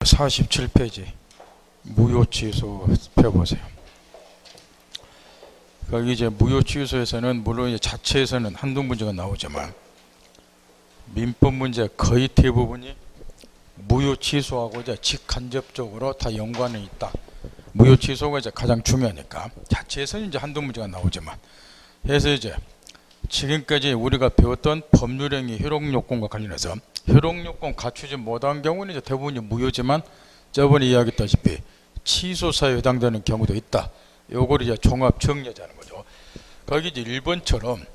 47페이지 무효취소 펴보세요. 거기 이제 무효취소에서는 물론 이제 자체에서는 한두 문제가 나오지만 민법 문제 거의 대부분이 무효취소하고 이제 직간접적으로 다 연관이 있다. 무효취소가 이제 가장 중요하니까 자체에서는 이제 한두 문제가 나오지만 해서 이제 지금까지 우리가 배웠던 법률행위 효력요건과 관련해서 효력요건 갖추지 못한 경우는 이제 대부분이 무효지만 저번에 이야기했다시피 취소사유에 해당되는 경우도 있다. 요걸 이제 종합 정리하자는 거죠. 거기 이제 1번처럼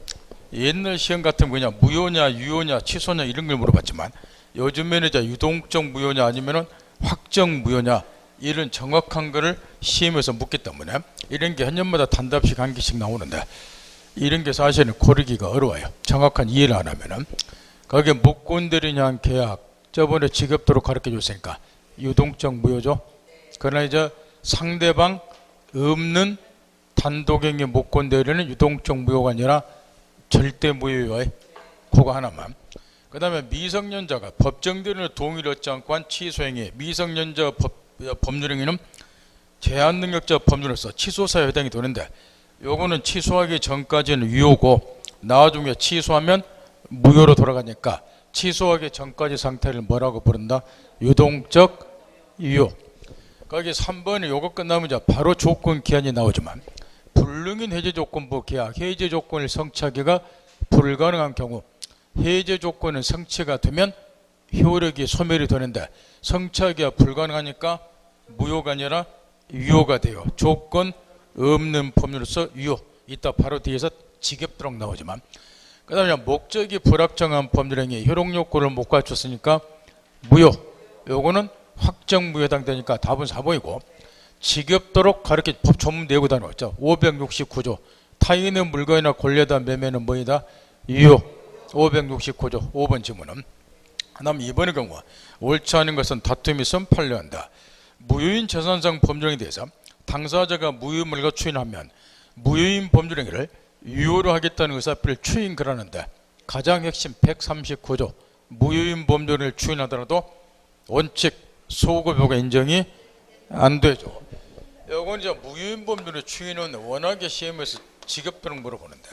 옛날 시험 같은 그냥 무효냐 유효냐 취소냐 이런 걸 물어봤지만 요즘에는 이제 유동적 무효냐 아니면은 확정 무효냐 이런 정확한 거를 시험에서 묻기 때문에 이런 게 한 년마다 단답식 한 개씩 나오는데 이런 게 사실은 고르기가 어려워요. 정확한 이해를 안 하면은. 거기에 무권대리냐 계약 저번에 지겹도록 가르쳐 줬으니까 유동적 무효죠. 그러나 이제 상대방 없는 단독행위 무권대리는 유동적 무효가 아니라 절대 무효예요. 그거 하나만. 그 다음에 미성년자가 법정대리는 동의를 얻지 않고 한 취소행위 미성년자 법률행위는 제한능력자 법률로서 취소사유에 해당이 되는데 요거는 취소하기 전까지는 유효고 나중에 취소하면 무효로 돌아가니까 취소하기 전까지 상태를 뭐라고 부른다? 유동적 유효. 거기 3번에 요거 끝나면 이제 바로 조건 기한이 나오지만 불능인 해제조건부 계약 해제 조건을 성취하기가 불가능한 경우 해제 조건은 성취가 되면 효력이 소멸이 되는데 성취하기가 불가능하니까 무효가 아니라 유효가 돼요. 조건 없는 법률로서 유효. 이따 바로 뒤에서 지겹도록 나오지만 그 다음에 목적이 불확정한 법률행위 효력요건을 못 갖췄으니까 무효. 요거는 확정 무효에 해당되니까 답은 4번이고 지겹도록 가르쳐 법 전문 내고 다녔죠. 569조 타인의 물건이나 권리에다 매매는 뭐이다? 유효. 569조 5번 질문은. 그 다음 2번의 경우 옳지 않은 것은 다툼이 있으면 판례한다. 무효인 재산상 법률행위에 대해서 당사자가 무효물과 추인하면 무효인 법률행위를 유효로 하겠다는 의사표를 추인그라는데 가장 핵심 139조 무효인 법률을 추인하더라도 원칙 소급효가 인정이 안 되죠. 이건 이제 무효인 법률의 추인은 워낙에 시험에서 지겹도록 물어보는데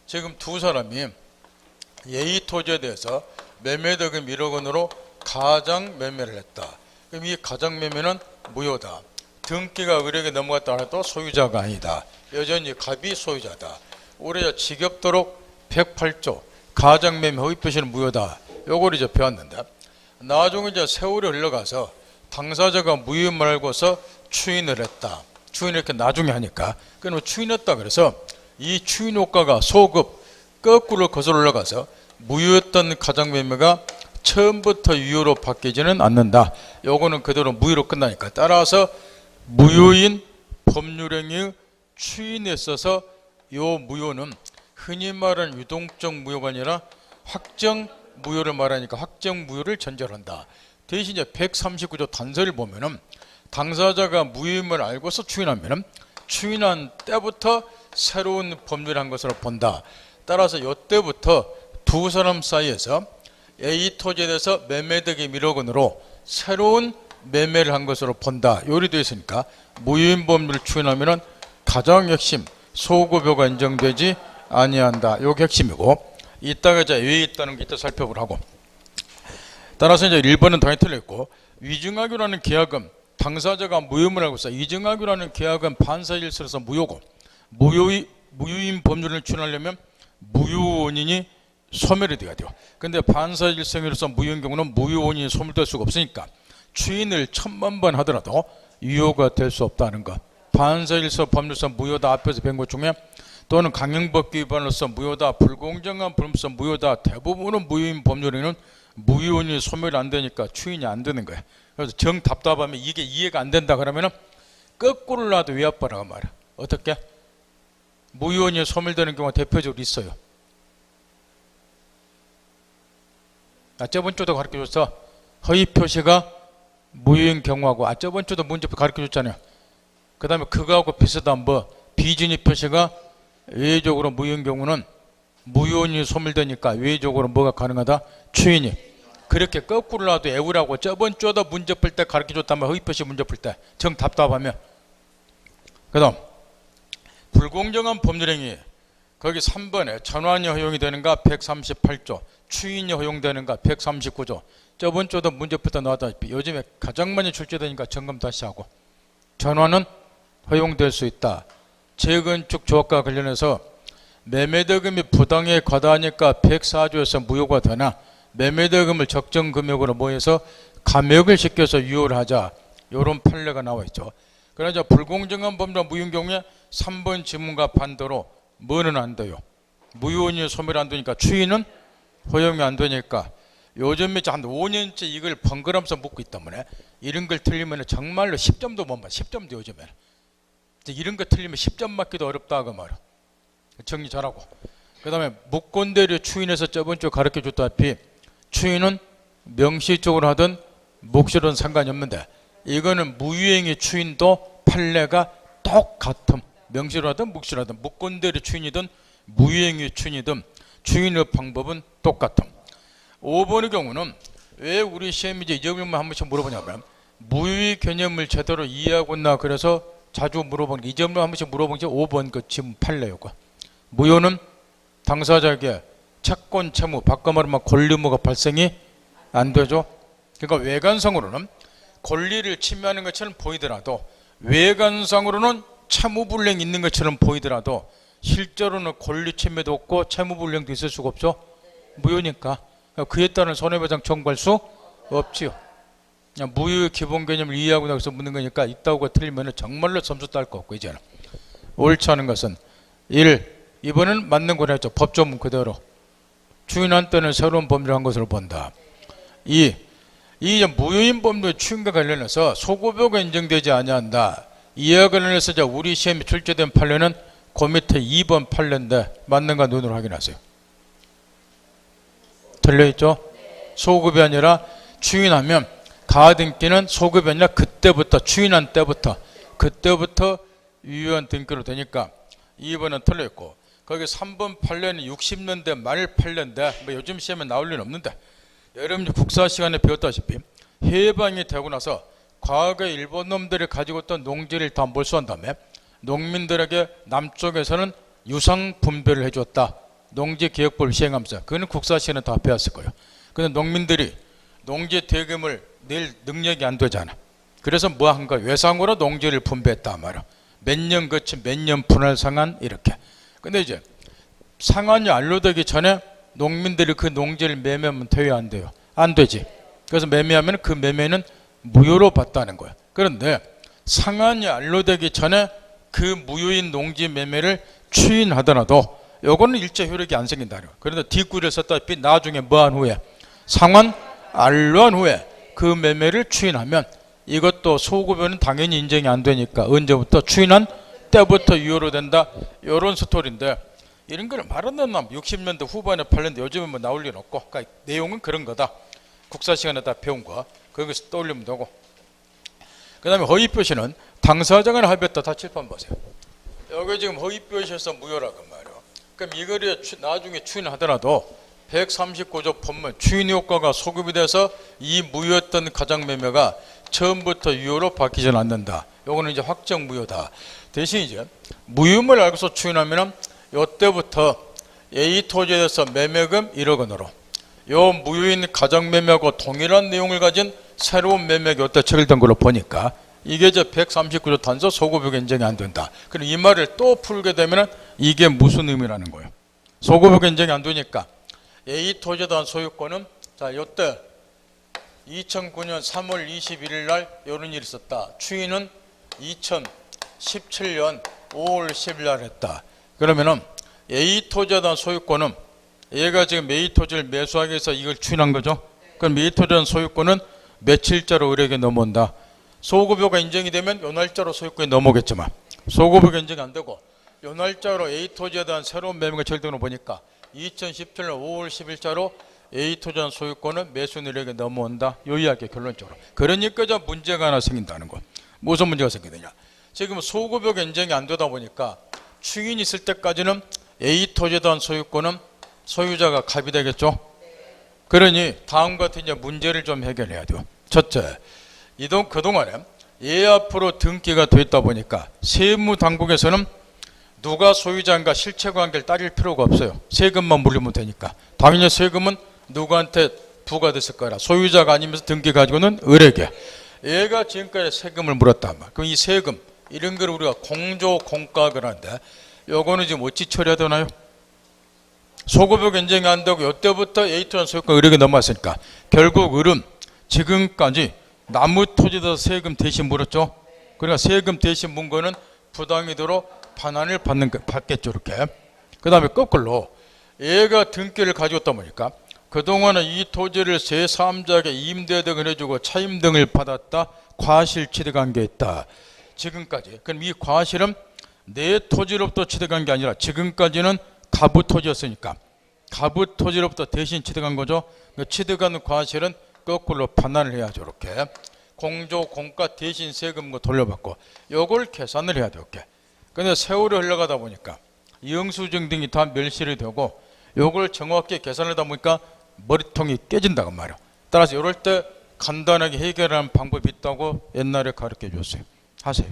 지금 두 사람이 예의 토지에 대해서 매매대금 1억 원으로 가장 매매를 했다. 그럼 이 가장 매매는 무효다. 등기가 의뢰에게 넘어갔다 해도 소유자가 아니다. 여전히 갑이 소유자다. 올해 지겹도록 108조 가장매매 허위표시는 무효다. 요걸 이제 배웠는데 나중에 이제 세월이 흘러가서 당사자가 무효인 알고서 추인을 했다. 추인을 이렇게 나중에 하니까 그럼 추인했다 그래서 이 추인 효과가 소급 거꾸로 거슬러 올라가서 무효였던 가장매매가 처음부터 유효로 바뀌지는 않는다. 요거는 그대로 무효로 끝나니까 따라서 무효인 법률행위 추인에 있어서 요 무효는 흔히 말하는 유동적 무효가 아니라 확정 무효를 말하니까 확정 무효를 전제한다. 대신 이제 139조 단서를 보면은 당사자가 무효임을 알고서 추인하면은 추인한 때부터 새로운 법률을 한 것으로 본다. 따라서 요때부터 두 사람 사이에서 A 토지에 대해서 매매대금 1억 원으로 새로운 매매를 한 것으로 본다. 요리되어 있으니까 무효인 법률을 추인하면은 가장 핵심 소급효가 인정되지 아니한다. 요게 핵심이고 이따가 이제 왜 있다는 게 이따 살펴보라고. 따라서 이제 1번은 당연히 틀렸고 위증하기라는 계약은 당사자가 무효임을 알고 있어. 위증하기라는 계약은 반사일서로서 무효고 무효인 법률을 추인하려면 무효 원인이 소멸이 돼야 돼요. 근데 반사일성으로서 무효인 경우는 무효 원인이 소멸될 수가 없으니까 추인을 1000만 번 하더라도 유효가 될 수 없다는 것. 반사일서 법률상 무효다 앞에서 뵌 것 중에 또는 강행법규 위반으로서 무효다 불공정한 불법성 무효다 대부분은 무효인 법률에는 무효 원인이 소멸이 안 되니까 추인이 안 되는 거예요. 그래서 정 답답하면 이게 이해가 안 된다 그러면은 거꾸로 놔도 외압바라고 말이야. 어떻게? 무효 원인이 소멸되는 경우가 대표적으로 있어요. 저번 주도 가르쳐줬어. 허위 표시가 무효인 경우하고 저번 주도 문제 가르쳐줬잖아요. 그 다음에 그거하고 비슷한 비준위 표시가 외적으로 무효인 경우는 무효인이 소멸되니까 외적으로 뭐가 가능하다? 추인이. 그렇게 거꾸로 놔도 애우라고 저번 주에도 문제 풀 때 가르쳐줬다면 허위표시 문제 풀 때 정 답답하면. 그 다음 불공정한 법률행위 거기 3번에 전환이 허용이 되는가 138조, 추인이 허용되는가 139조. 저번 주에도 문제 풀 때 나왔다시피 요즘에 가장 많이 출제되니까 점검 다시 하고. 전환은 허용될 수 있다. 재건축 조합과 관련해서 매매대금이 부당에 과다하니까 104조에서 무효가 되나 매매대금을 적정 금액으로 모여서 감액을 시켜서 유효를 하자. 이런 판례가 나와 있죠. 그러자 불공정한 법률 무효인 경우에 3번 지문과 반대로 뭐는 안 돼요? 무효인이 소멸 안 되니까 추인은 허용이 안 되니까 요즘에 한 5년째 이걸 번갈아가면서 묻고 있단 말이에요. 이런 걸 틀리면 정말로 10점도 못 맞아. 10점도 요즘에는. 이런 거 틀리면 10점 맞기도 어렵다 그 말이야. 정리 잘하고. 그 다음에 무권대료 추인에서 저번 주에 가르쳐줬다시피 추인은 명시적으로 하든 묵시로는 상관이 없는데 이거는 무유행위 추인도 판례가 똑같음. 명시로 하든 묵시로 하든 무권대료 추인이든 무유행위 추인이든 추인의 방법은 똑같음. 5번의 경우는 왜 우리 시험이 이제 이 점만 한 번씩 물어보냐면 무유의 개념을 제대로 이해하고 있나 그래서 자주 물어보는 게 이 점을 한 번씩 물어보는 게 5번 그 지금 판례였고 무효는 당사자에게 채권 채무 바꿔 말하면 권리 의무가 발생이 안 되죠. 그러니까 외관상으로는 권리를 침해하는 것처럼 보이더라도 외관상으로는 채무불이행이 있는 것처럼 보이더라도 실제로는 권리 침해도 없고 채무불이행도 있을 수가 없죠. 무효니까 그에 따른 손해배상 청구할 수 없지요. 그냥 무효의 기본 개념을 이해하고 나서 묻는 거니까 있다고 틀리면 정말로 점수 딸 거 없고 이제는 옳지 않은 것은 1. 이번은 맞는 거라 했죠. 법조문 그대로 추인한 때는 새로운 법률을 한 것으로 본다. 2. 이 무효인 법률 추인과 관련해서 소급여가 인정되지 아니한다. 이와 관련해서 우리 시험에 출제된 판례는 그 밑에 2번 판례인데 맞는가 눈으로 확인하세요. 틀려있죠? 소급이 아니라 추인하면 가등기는 소급이 아니라 그때부터 추인한 때부터 그때부터 유효한 등기로 되니까 2번은 틀려있고 거기 3번 판례는 60년대 말 판례인데 뭐 요즘 시험에 나올 리는 없는데 여러분이 국사 시간에 배웠다시피 해방이 되고 나서 과거에 일본 놈들이 가지고 있던 농지를 다 몰수한 다음에 농민들에게 남쪽에서는 유상 분배를 해줬다. 농지개혁법을 시행하면서 그거는 국사 시간에 다 배웠을 거예요. 근데 농민들이 농지 대금을 낼 능력이 안 되잖아. 그래서 뭐 한 거야? 외상으로 농지를 분배했다 말이야. 몇 년 거친 몇 년 분할 상한 이렇게. 근데 이제 상한이 완료되기 전에 농민들이 그 농지를 매매하면 돼요 안 돼요? 안 되지. 그래서 매매하면 그 매매는 무효로 봤다는 거야. 그런데 상한이 완료되기 전에 그 무효인 농지 매매를 추인하더라도 요거는 일제 효력이 안 생긴다는 거야. 그런데 뒷구리를 썼다시피 나중에 뭐한 후에 상환 완료한 후에 그 매매를 추인하면 이것도 소급여는 당연히 인정이 안 되니까 언제부터 추인한 때부터 유효로 된다. 이런 스토리인데 이런 걸 말하는 놈 60년대 후반에 팔렸는데 요즘은 뭐 나올 일 없고 그러니까 내용은 그런 거다. 국사 시간에 다 배운 거 거기서 떠올리면 되고 그 다음에 허위표시는 당사자가 합의했다. 다 칠판 보세요. 여기 지금 허위표시에서 무효라고 말이에요. 그럼 이거를 나중에 추인하더라도 139조 법문 추인 효과가 소급이 돼서 이 무효였던 가장매매가 처음부터 유효로 바뀌지 않는다. 요거는 이제 확정 무효다. 대신 이제 무효임을 알고서 추인하면은 요때부터 A 토지에 대해서 매매금 1억 원으로 요 무효인 가장매매하고 동일한 내용을 가진 새로운 매매가 요때 체결된 걸로 보니까 이게 이제 139조 단서 소급여가 인정이 안 된다. 그럼 이 말을 또 풀게 되면은 이게 무슨 의미라는 거예요. 소급여가 인정이 안 되니까 A 토지에 대한 소유권은 자 요때 2009년 3월 21일 날 이런 일이 있었다. 추인은 2017년 5월 10일 날 했다. 그러면은 A 토지에 대한 소유권은 얘가 지금 A 토지를 매수하기 위해서 이걸 추인한 거죠. 그럼 A 토지에 대한 소유권은 며칠자로 의뢰에게 넘어온다. 소급여가 인정이 되면 요 날짜로 소유권이 넘어오겠지만 소급여가 인정이 안 되고 요 날짜로 A 토지에 대한 새로운 매매가 체결되는 거 보니까 2017년 5월 10일자로 A 토지에 대한 소유권은 매수인에게 넘어온다. 요 이야기 결론적으로. 그러니까 저 문제가 하나 생긴다는 거. 무슨 문제가 생기느냐. 지금 소급여가 인정이 안 되다 보니까 추인이 있을 때까지는 A 토지에 대한 소유권은 소유자가 갑이 되겠죠. 그러니 다음 같은 이제 문제를 좀 해결해야 돼요. 첫째, 그동안에 예 앞으로 등기가 됐다 보니까 세무당국에서는 누가 소유자인가 실체관계를 따질 필요가 없어요. 세금만 물리면 되니까. 당연히 세금은 누구한테 부과됐을 거라. 소유자가 아니면서 등기 가지고는 을에게. 얘가 지금까지 세금을 물었단 말이야. 그럼 이 세금 이런 걸 우리가 공조공과를 하는데 요거는 지금 어찌 처리해야 되나요? 소급역 인정이 안 되고 이때부터 A트란 소유권 을에게 넘어왔으니까 결국 을은 지금까지 나무 토지에서 세금 대신 물었죠. 그러니까 세금 대신 문 거는 부당이도로 반환을 받겠죠. 이렇게. 그 다음에 거꾸로 얘가 등기를 가지고 보니까 그동안은 이 토지를 제3자에게 임대 등을 해주고 차임 등을 받았다. 과실 취득한 게 있다. 지금까지. 그럼 이 과실은 내 토지로부터 취득한 게 아니라 지금까지는 가부 토지였으니까 가부 토지로부터 대신 취득한 거죠. 그 취득한 과실은 거꾸로 반환을 해야죠. 이렇게. 공조공과 대신 세금 돌려받고 요걸 계산을 해야 돼요. 이렇게. 근데 세월이 흘러가다 보니까 영수증 등이 다 멸실이 되고 요걸 정확히 계산하다 보니까 머리통이 깨진다고 말이야. 따라서 이럴 때 간단하게 해결하는 방법이 있다고 옛날에 가르쳐 줬어요. 하세요.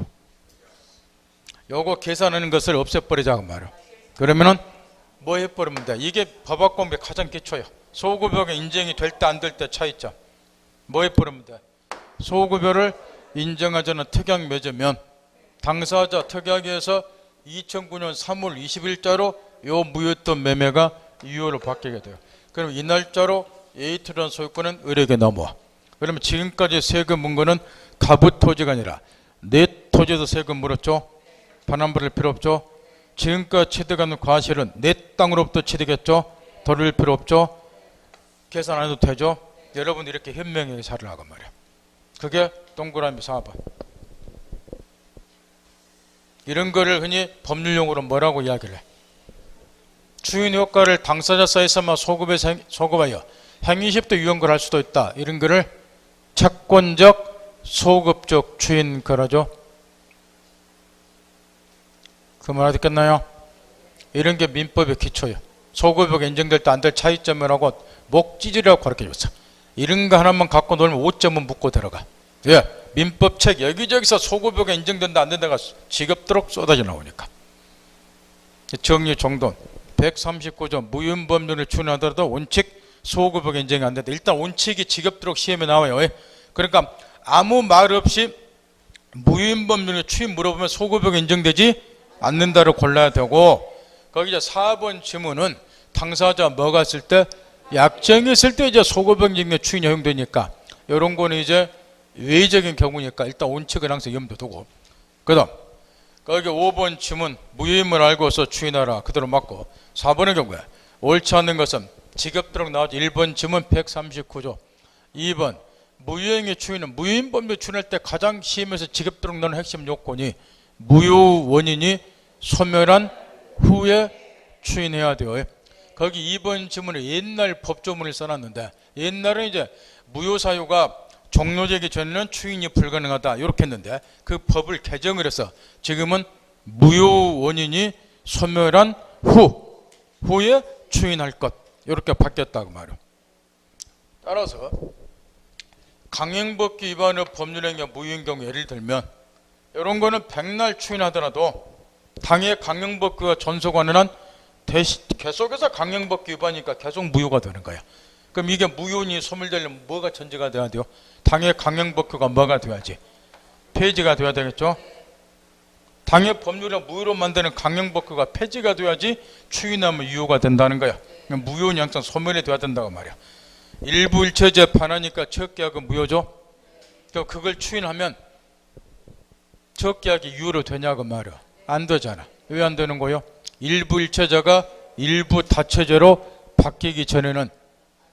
요거 계산하는 것을 없애버리자고 말이야. 그러면은 뭐 해버리면 돼? 이게 법학 공부의 가장 기초예요. 소급여가 인정이 될 때 안 될 때 차이점. 뭐 해버리면 돼? 소급여를 인정하지 않은 특약 맺으면 당사자 특약에서 2009년 3월 20일자로 요 무효했던 매매가 유효로 바뀌게 돼요. 그럼 이 날짜로 A트란 소유권은 을에게 넘어와. 그러면 지금까지 세금 문 거는 가부 토지가 아니라 내 토지에서 세금 물었죠. 반환 받을 필요 없죠. 지금까지 취득하는 과실은 내 땅으로부터 취득했죠. 돌릴 필요 없죠. 계산 안 해도 되죠. 여러분 이렇게 현명하게 살으라고 말이야. 그게 동그라미 4번. 이런 거를 흔히 법률용어로 뭐라고 이야기를 해? 주인 효과를 당사자 사이에서만 소급하여 행위시부터 유언걸 할 수도 있다. 이런 거를 채권적 소급적 주인거라죠. 그 말 알겠나요? 이런 게 민법의 기초예요. 소급역 인정될 때 안 될 차이점이라고 목지질이라고 가르쳐줬어. 이런 거 하나만 갖고 놀면 5점은 묻고 들어가. 예, 민법책 여기저기서 소급역에 인정된다 안 된다가 지겹도록 쏟아져 나오니까. 정리 정돈 139조 무윤법률을 추진하더라도 원칙 소급역 인정이 안 된다. 일단 원칙이 지겹도록 시험에 나와요. 그러니까 아무 말 없이 무윤법률을 추진 물어보면 소급역 인정되지 않는다를 골라야 되고, 거기 이제 4번 지문은 당사자 뭐가 있을 때 약정이 있을 때 이제 소급역 인정의 추진이 허용되니까 이런 거는 이제 외적인 경우니까 일단 원칙을 항상 염두 두고, 그 다음 거기 5번 지문 무효임을 알고서 추인하라 그대로 맞고, 4번의 경우에 옳지 않는 것은 지겹도록 나오죠. 1번 지문 139조 2번 무효행위 추인은 무효인법률 추인할 때 가장 시험에서 지겹도록 나오는 핵심 요건이 무효 원인이 소멸한 후에 추인해야 돼요. 거기 2번 지문에 옛날 법조문을 써놨는데 옛날에 이제 무효 사유가 종료되기 전에는 추인이 불가능하다 이렇게 했는데 그 법을 개정을 해서 지금은 무효 원인이 소멸한 후에 추인할 것 이렇게 바뀌었다고 말이에요. 따라서 강행법규 위반의 법률행위가 무효인 경우 예를 들면 이런 거는 백날 추인하더라도 당해 강행법규가 전소가는 한 계속해서 강행법규 위반이니까 계속 무효가 되는 거야. 그럼 이게 무효인이 소멸되려면 뭐가 전제가 돼야 돼요? 당해 강행법규가 뭐가 돼야지? 폐지가 돼야 되겠죠? 당해 법률을 무효로 만드는 강행법규가 폐지가 돼야지 추인하면 유효가 된다는 거야. 무효인이 항상 소멸이 돼야 된다고 말이야. 일부 일체제 반하니까 처계약은 무효죠? 그걸 추인하면 처계약이 유효로 되냐고 말이야. 안 되잖아. 왜 안 되는 거요? 일부 일체제가 일부 다체제로 바뀌기 전에는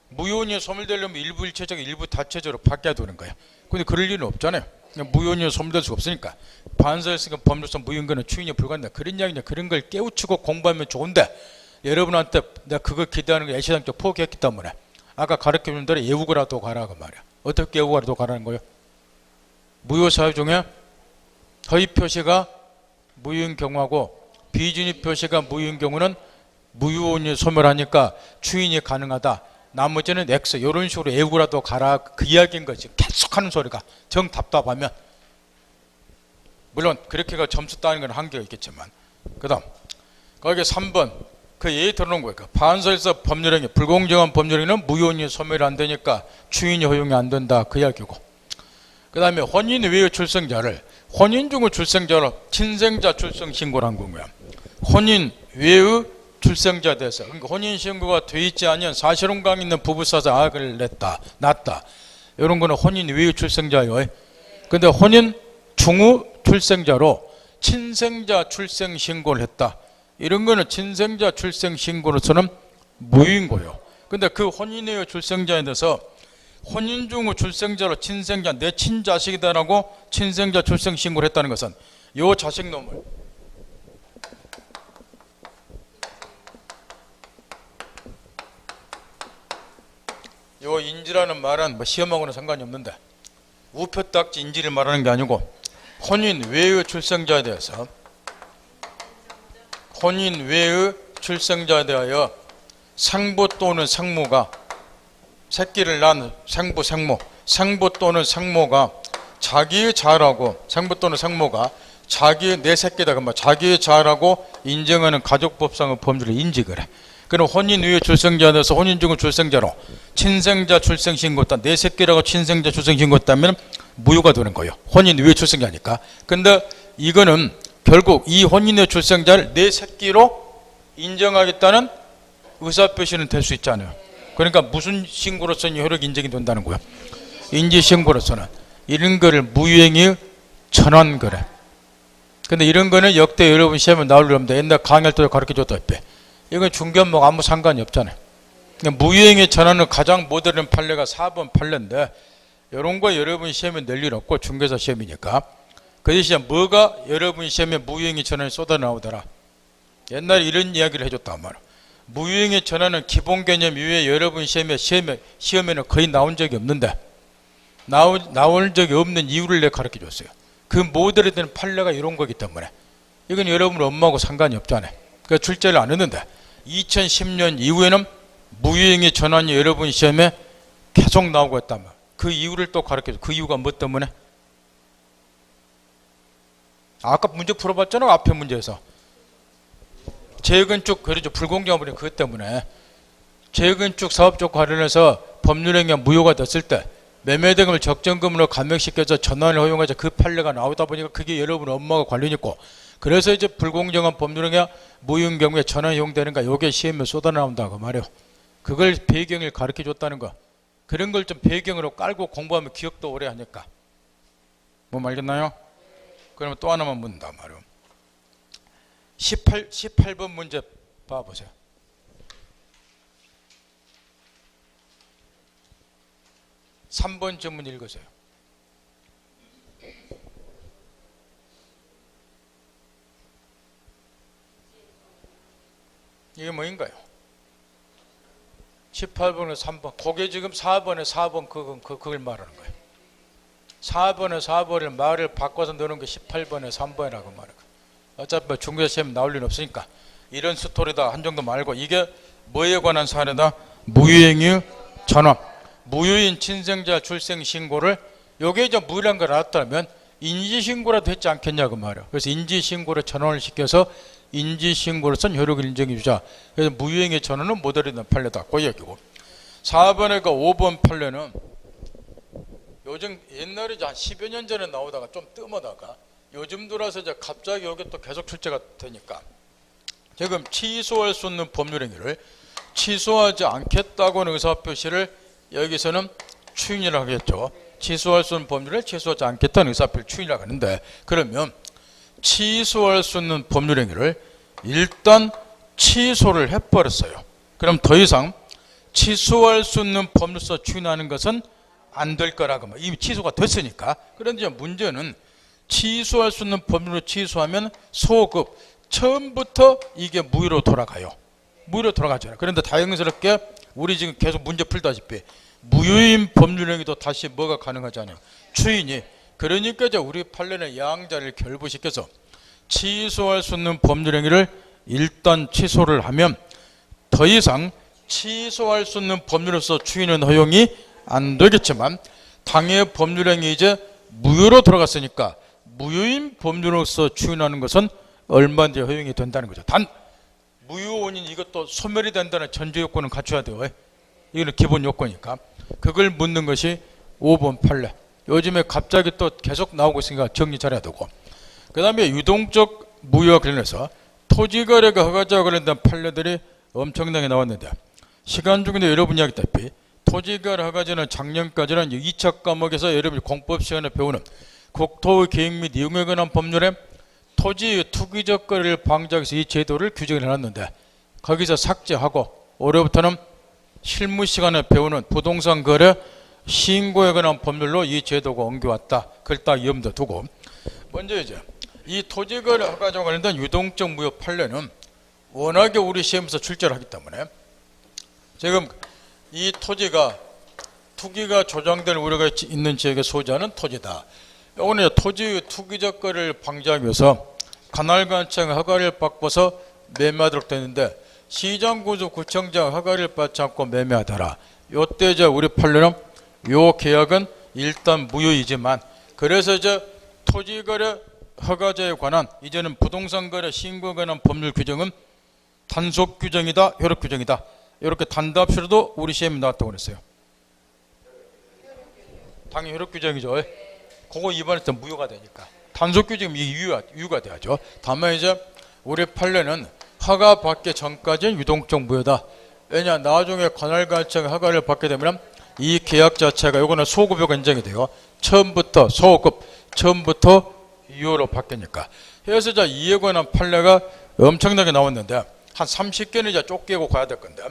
무효인이 소멸되려면 일부 일체제가 일부 다체제로 바뀌어야 되는 거야. 근데 그럴 일은 없잖아요. 무효인이 소멸될 수가 없으니까 반사했으니까 법률상 무효인과는 추인이 불가능하다. 그런 이야기냐. 그런 걸 깨우치고 공부하면 좋은데 여러분한테 내가 그걸 기대하는 거 애시당초 포기했기 때문에 아까 가르쳐준 대로 외우고라도 가라고 말이야. 어떻게 외우고라도 가라는 거예요? 무효 사유 중에 허위 표시가 무효인 경우하고 비준위 표시가 무효인 경우는 무효인이 소멸하니까 추인이 가능하다. 나머지는 X 이런 식으로 애구라도 가라 그 이야기인 거지. 계속하는 소리가 정 답답하면. 물론 그렇게가 점수 따는 건 한계가 있겠지만. 그 다음 거기에 3번 그 예에 들어놓은 거예요. 판사에서 법률행위 불공정한 법률행위는 무효인이 소멸이 안 되니까 추인이 허용이 안 된다 그 이야기고. 그 다음에 혼인 외의 출생자를 혼인 중의 출생자로 친생자 출생 신고를 한 거고요. 혼인 외의 출생자에 대해서 그러니까 혼인 신고가 돼 있지 않은 사실혼관 있는 부부 사이에서 아기를 낳았다 이런 거는 혼인 외의 출생자예요. 근데 혼인 중의 출생자로 친생자 출생 신고를 했다 이런 거는 친생자 출생 신고로서는 무효인 거예요. 근데 그 혼인 외의 출생자에 대해서 혼인 중의 출생자로 친생자 내 친자식이다라고 친생자 출생 신고를 했다는 것은 요 자식놈을 요 인지라는 말은 뭐 시험하고는 상관이 없는데 우표딱지 인지를 말하는 게 아니고 혼인 외의 출생자에 대해서 혼인 외의 출생자에 대하여 상부 또는 상모가 새끼를 낳은 상부 상모 또는 상모가 자기의 자라고 상부 또는 상모가 자기의 내 새끼다 그러면 자기의 자라고 인정하는 가족법상의 범죄를 인지그래. 그럼 혼인 외의 출생자에 대해서 혼인 중의 출생자로 친생자 출생 신고했다 내 새끼라고 친생자 출생 신고했다면 무효가 되는 거예요. 혼인 외의 출생자니까. 근데 이거는 결국 이 혼인 외의 출생자를 내 새끼로 인정하겠다는 의사표시는 될 수 있잖아요. 그러니까 무슨 신고로서는 효력 인정이 된다는 거예요. 인지신고로서는 이런 거를 무효행위 전환 거래. 근데 이런 거는 역대 여러분 시험에 나올 일 없는데 옛날 강의할 때도 가르쳐줬다 했대. 이건 중견목 아무 상관이 없잖아요. 무효행위 전환은 가장 모델은 판례가 4번 판례인데 이런 거 여러분 시험에 낼 일 없고 중개사 시험이니까 그 대신에 뭐가 여러분 시험에 무효행위 전환이 쏟아 나오더라. 옛날에 이런 이야기를 해줬단 말이야. 무효행위 전환은 기본 개념 이외에 여러분 시험에는 거의 나온 적이 없는데 나올 적이 없는 이유를 내가 가르쳐 줬어요. 그 모델에 대한 판례가 이런 거기 때문에 이건 여러분 엄마하고 상관이 없잖아요. 그러니까 출제를 안 했는데 2010년 이후에는 무효행위 전환이 여러분 시험에 계속 나오고 있단 말이에요. 그 이유를 또 가르쳐 줘. 그 이유가 뭐 때문에? 아까 문제 풀어봤잖아. 앞에 문제에서 재건축 그렇죠. 불공정한 그것 때문에 재건축 사업적 관련해서 법률행위가 무효가 됐을 때 매매대금을 적정금으로 감액시켜서 전환을 허용하자 그 판례가 나오다 보니까 그게 여러분 엄마가 관련 있고 그래서 이제 불공정한 법률행위가 무효인 경우에 전환 허용되는가 이게 시험에 쏟아 나온다고 말이에요. 그걸 배경을 가르쳐 줬다는 거. 그런 걸 좀 배경으로 깔고 공부하면 기억도 오래 하니까. 뭐 알겠나요? 그러면 또 하나만 묻는다 말이에요. 18번 문제 봐보세요. (3번) 전문 읽으세요. 이게 뭐인가요? 18번에 3번. 그게 지금 4번에 4번 그걸 말하는 거예요. 4번에 4번을 말을 바꿔서 넣는 게 18번에 3번이라고 말하는 거예요. 어차피 중개사 시험 나올 일 없으니까 이런 스토리다 한 정도 말고 이게 뭐에 관한 사례다? 무효행위 전환. 무효인 친생자 출생 신고를 요게 이제 무효란 걸 알았다면 인지신고라도 했지 않겠냐고 말이야. 그래서 인지신고를 전환을 시켜서 인지신고로선 효력을 인정해 주자. 그래서 무효행위 전환은 모델이 된 판례다. 그 얘기고. 4번에 그 5번 판례는 요즘 옛날에 한 10여 년 전에 나오다가 좀 뜸하다가 요즘 들어서 이제 갑자기 여기 또 계속 출제가 되니까 지금 취소할 수 없는 법률행위를 취소하지 않겠다고는 의사표시를 여기서는 추인이라고 하겠죠. 취소할 수 없는 법률을 취소하지 않겠다는 의사표를 추인이라고 하는데 그러면 취소할 수 없는 법률행위를 일단 취소를 해버렸어요. 그럼 더 이상 취소할 수 없는 법률서 추인하는 것은 안 될 거라고 이미 취소가 됐으니까. 그런데 문제는 취소할 수 있는 법률을 취소하면 소급 처음부터 이게 무효로 돌아가요. 무효로 돌아가잖아요. 그런데 다행스럽게 우리 지금 계속 문제 풀다시피 무효인 법률행위도 다시 뭐가 가능하잖아요. 추인이. 그러니까 이제 우리 판례는 양자를 결부시켜서 취소할 수 있는 법률행위를 일단 취소를 하면 더 이상 취소할 수 있는 법률로서 추인은 허용이 안 되겠지만 당의 법률행위 이제 무효로 들어갔으니까 무효인 법률로서 추인하는 것은 얼마든지 허용이 된다는 거죠. 단 무효 원인 이것도 소멸이 된다는 전제 요건은 갖춰야 돼요. 이거는 기본 요건이니까 그걸 묻는 것이 5번 판례. 요즘에 갑자기 또 계속 나오고 있으니까 정리 잘해야 되고, 그 다음에 유동적 무효와 관련해서 토지거래가 허가자와 관련된 판례들이 엄청나게 나왔는데, 시간 중인데 여러분이 알다시피 토지거래 허가제는 작년까지는 2차 과목에서 여러분이 공법 시간에 배우는 국토의 계획 및 이용에 관한 법률에 토지의 투기적 거래를 방지하기 위해서 이 제도를 규정을 해놨는데, 거기서 삭제하고 올해부터는 실무 시간에 배우는 부동산 거래 신고에 관한 법률로 이 제도가 옮겨왔다. 그걸 딱 염두에 두고, 먼저 이제 이 토지거래 허가제와 관련된 유동적 무효 판례는 워낙에 우리 시험에서 출제를 하기 때문에 지금 이 토지가 투기가 조장될 우려가 있는 지역에 소지하는 토지다. 오늘 토지의 투기적 거래를 방지하기 위해서 관할관청 허가를 받고서 매매하도록 되는데, 시장구조 구청장 허가를 받지 않고 매매하더라. 요때 이제 우리 판례는 요 계약은 일단 무효이지만, 그래서 이제 토지거래 허가제에 관한 이제는 부동산거래 신고에 관한 법률 규정은 단속 규정이다, 효력 규정이다. 이렇게 단답시로도 우리 시험에 나왔다고 그랬어요. 당연히 효력 규정이죠. 그거 위반할 때 무효가 되니까 단속 규정이 유효가 돼야죠. 다만 이제 우리 판례는 허가 받기 전까지는 유동적 무효다. 왜냐, 나중에 관할관청 허가를 받게 되면 이 계약 자체가, 요거는 소급효가 인정이 돼요. 처음부터 소급, 처음부터 유효로 바뀌니까. 그래서 이제 이에 관한 판례가 엄청나게 나왔는데 한 30개는 이제 쫓기고 가야 될 건데,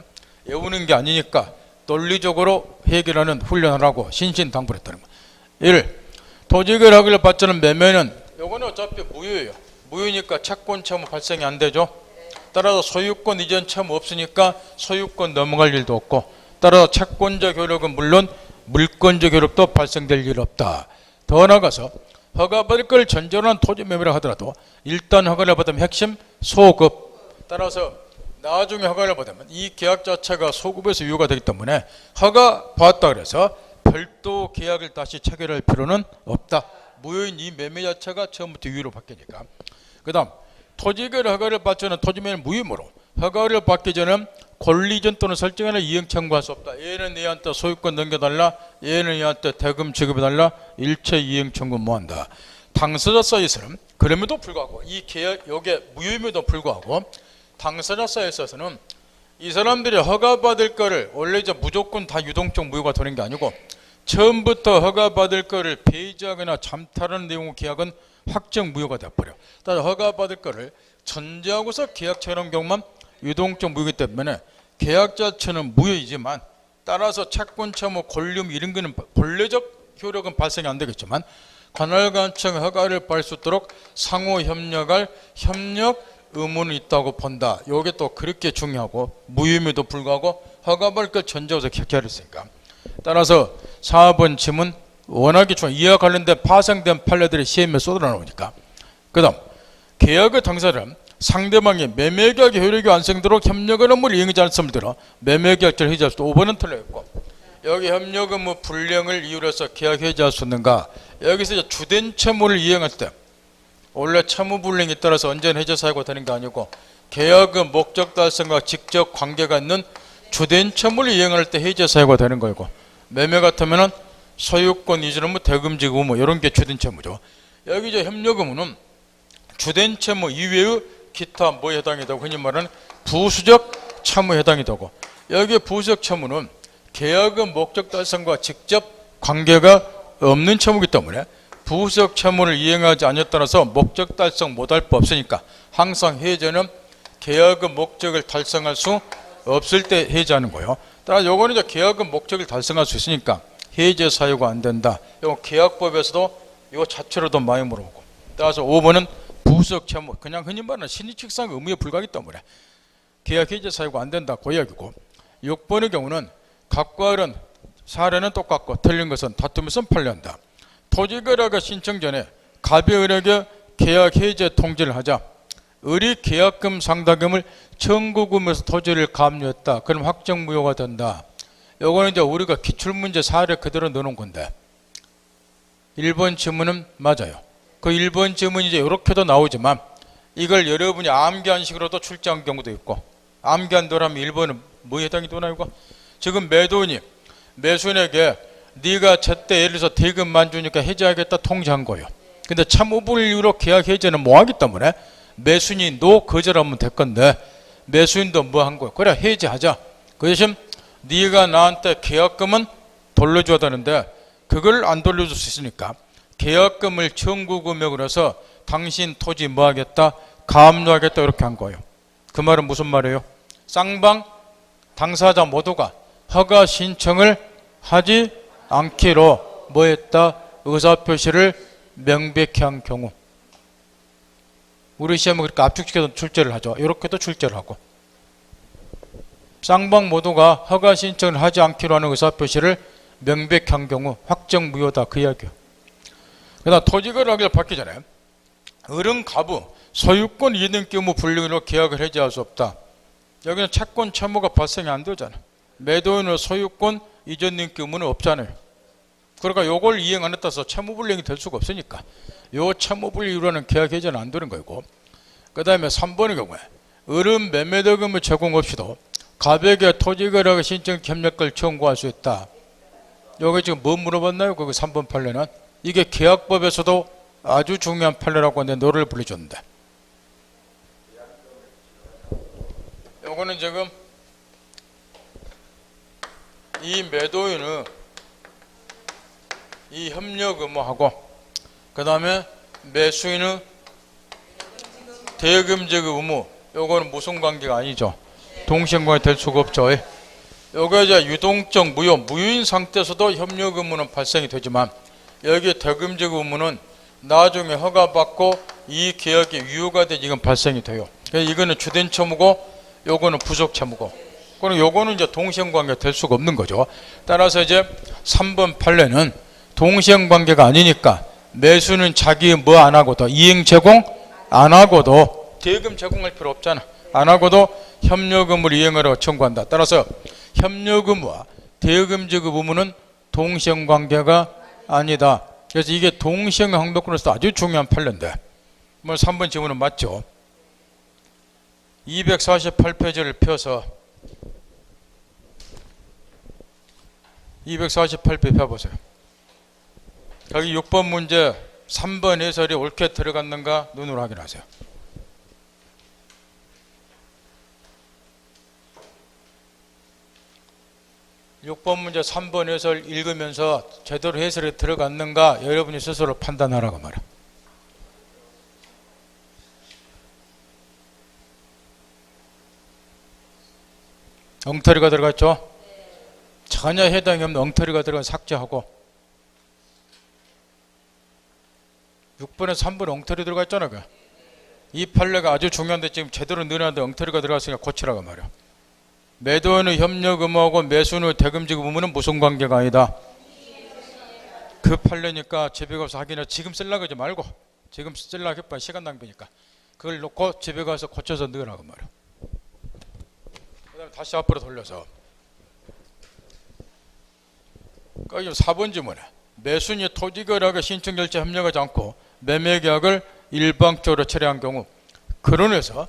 외우는 게 아니니까 논리적으로 해결하는 훈련을 하고 신신당부를 했다는 거. 1. 토지거래 허가를 받지 않은 매매는, 요거는 어차피 무효예요. 무효니까 채권 채무 발생이 안 되죠. 따라서 소유권 이전 채무 없으니까 소유권 넘어갈 일도 없고, 따라서 채권적 효력은 물론 물권적 효력도 발생될 일 없다. 더 나아가서 허가받을 걸 전제로 한 토지 매매를 하더라도 일단 허가를 받으면 핵심 소급, 따라서 나중에 허가를 받으면 이 계약 자체가 소급에서 유효가 되기 때문에 허가 받았다 그래서 별도 계약을 다시 체결할 필요는 없다. 무효인 이 매매 자체가 처음부터 유효로 바뀌니까. 그 다음 토지거래 허가를 받지 않은 토지매매는 무효이므로 허가를 받기 전에는 권리이전 또는 설정하는 이행 청구할 수 없다. 얘는 얘한테 소유권 넘겨달라, 얘는 얘한테 대금 지급해달라, 일체 이행 청구 못한다. 당사자 사이에서는 그럼에도 불구하고 이 계약 요게 무효임에도 불구하고 당사자 사이에서는 이 사람들이 허가받을 거를 원래 이제 무조건 다 유동적 무효가 되는 게 아니고, 처음부터 허가받을 거를 폐지하거나 잠탈하는 내용의 계약은 확정 무효가 돼버려. 따라서 허가받을 거를 전제하고서 계약 체결한 경우만 유동적 무효이기 때문에 계약 자체는 무효이지만, 따라서 채권 채무 권리금 이런 거는 본래적 효력은 발생이 안 되겠지만 관할관청 허가를 받을 수 있도록 상호 협력할 협력 의무는 있다고 본다. 이게 또 그렇게 중요하고 무효임에도 불구하고 허가받을 걸 전제해서 계약했으니까. 따라서 4번 질문 워낙에 중요한, 이와 관련된 파생된 판례들이 시험에 쏟아져 나오니까. 그 다음 계약의 당사자는 상대방이 매매계약의 효력이 완성되도록 협력 의무를 이행하지 않았음을 들어 매매계약자를 해지할 수 있다. 5번은 틀렸고, 여기 협력 의무 불령을 이유로 해서 계약 해지할 수 있는가. 여기서 이제 주된 채무를 이행할 때 원래 채무 불령에 따라서 언제는 해제 사유가 되는 게 아니고, 계약의 목적 달성과 직접 관계가 있는 주된 채무를 이행할 때 해제 사유가 되는 거고, 매매 같으면은 소유권 이전 의무, 대금 지급 의무 이런 게 주된 채무죠. 여기 이제 협력 의무는 주된 채무 이외의 기타 뭐에 해당이 되고, 흔히 말하는 부수적 채무에 해당이 되고, 여기 부수적 채무는 계약의 목적 달성과 직접 관계가 없는 채무이기 때문에 부수적 채무를 이행하지 않았다에 따라서 목적 달성 못할 법 없으니까 항상 해제는 계약의 목적을 달성할 수 없을 때 해제하는 거예요. 따라서 요거는 이제 계약의 목적을 달성할 수 있으니까 해제 사유가 안 된다. 요 계약법에서도 요 자체로도 많이 물어보고, 따라서 5번은 부수적 채무, 그냥 흔히 말하는 신의칙상 의무에 불과하기 때문에 계약 해제 사유가 안 된다. 그 이야기고, 6번의 경우는 각과 다른 사례는 똑같고 틀린 것은 다툼에서 판례한다. 토지거래가 신청 전에 갑의은에게 계약 해제 통지를 하자 을이 계약금 상당금을 청구금에서 토지를 가압류했다. 그럼 확정무효가 된다. 요거는 이제 우리가 기출문제 사례 그대로 넣어놓은 건데 1번 지문은 맞아요. 그 1번 지문이 이제 이렇게도 나오지만 이걸 여러분이 암기한식으로도 출제한 경우도 있고 암기한도라면 1번은 뭐 해당이 되나 이거? 지금 매도인이 매수인에게 네가 제때 예를 들어서 대금만 주니까 해지하겠다 통지한 거예요. 근데 참우불이유로 계약 해지는 못하기 때문에 매수인이 노 거절하면 될 건데 매수인도 뭐 한 거야? 그래 해지하자. 그 대신 네가 나한테 계약금은 돌려줘야 되는데 그걸 안 돌려줄 수 있으니까 계약금을 청구금액으로 해서 당신 토지 뭐 하겠다? 가압류하겠다 이렇게 한 거예요. 그 말은 무슨 말이에요? 쌍방 당사자 모두가 허가 신청을 하지 않기로 뭐 했다? 의사표시를 명백히 한 경우. 우리 시험은 그렇게 압축시켜서 출제를 하죠. 이렇게도 출제를 하고 쌍방 모두가 허가 신청을 하지 않기로 하는 의사표시를 명백히 한 경우 확정무효다 그 이야기예요. 그다음 토지거래하기를 받기 전에 을은 가부 소유권 이행 의무 불능으로 계약을 해지할 수 없다. 여기는 채권 채무가 발생이 안 되잖아. 매도인의 소유권 이전 등 의무는 없잖아요. 그러니까 요걸 이행 안 했다서 채무불이행이 될 수가 없으니까 요 채무불이유로는 계약 해지는 안 되는 거고, 그 다음에 3번의 경우에 을은 매매대금을 제공 없이도 가백의 토지거래가 신청 협력을 청구할 수 있다. 여기 지금 뭐 물어봤나요? 그 3번 판례는 이게 계약법에서도 아주 중요한 판례라고 내 노래를 불러줬는데 요거는 지금 이 매도인은 이 협력 의무하고 그 다음에 매수인은 대금제의 의무, 요거는 무슨 관계가 아니죠. 동시행관계 될 수가 없죠. 요거 이제 유동적 무효인 상태에서도 협력 의무는 발생이 되지만 여기 대금제의 의무는 나중에 허가받고 이 계약이 유효가 돼 지금 발생이 돼요. 그래서 이거는 주된 채무고 요거는 부속 채무고, 그럼 요거는 이제 동시행관계 될 수가 없는 거죠. 따라서 이제 3번 판례는 동시행관계가 아니니까 매수는 자기 뭐 안 하고도 이행 제공 안 하고도 대금 제공할 필요 없잖아. 안 하고도 협력 의무를 이행하라고 청구한다. 따라서 협력 의무와 대금적 의무는 동시행관계가 아니다. 그래서 이게 동시행 항목으로서 아주 중요한 판례인데 뭐 3번 질문은 맞죠. 248페이지를 펴서 248페이지 펴보세요. 여기 6번 문제 3번 해설이 옳게 들어갔는가 눈으로 확인하세요. (6번) 문제 3번 해설 읽으면서 제대로 해설이 들어갔는가 여러분이 스스로 판단하라고 말이야. 엉터리가 들어갔죠? 전혀 해당이 없는 엉터리가 들어가 삭제하고 6번에 3번에 엉터리 들어가 있잖아. 이 판례가 아주 중요한데 지금 제대로 넣어놨는데 엉터리가 들어갔으니까 고치라고 말이야. 매도인의 협력 의무하고 매수인의 대금적 의무는 무슨 관계가 아니다. 그 판례니까 집에 가서 확인해. 지금 쓰려고 하지 말고 지금 쓰려고 해봐. 시간 낭비니까 그걸 놓고 집에 가서 고쳐서 넣으라고 말이야. 그 다음에 다시 앞으로 돌려서 4번 지문에 매수인이 토지거래가 신청 결제 협력하지 않고 매매계약을 일방적으로 철회한 경우 그런해서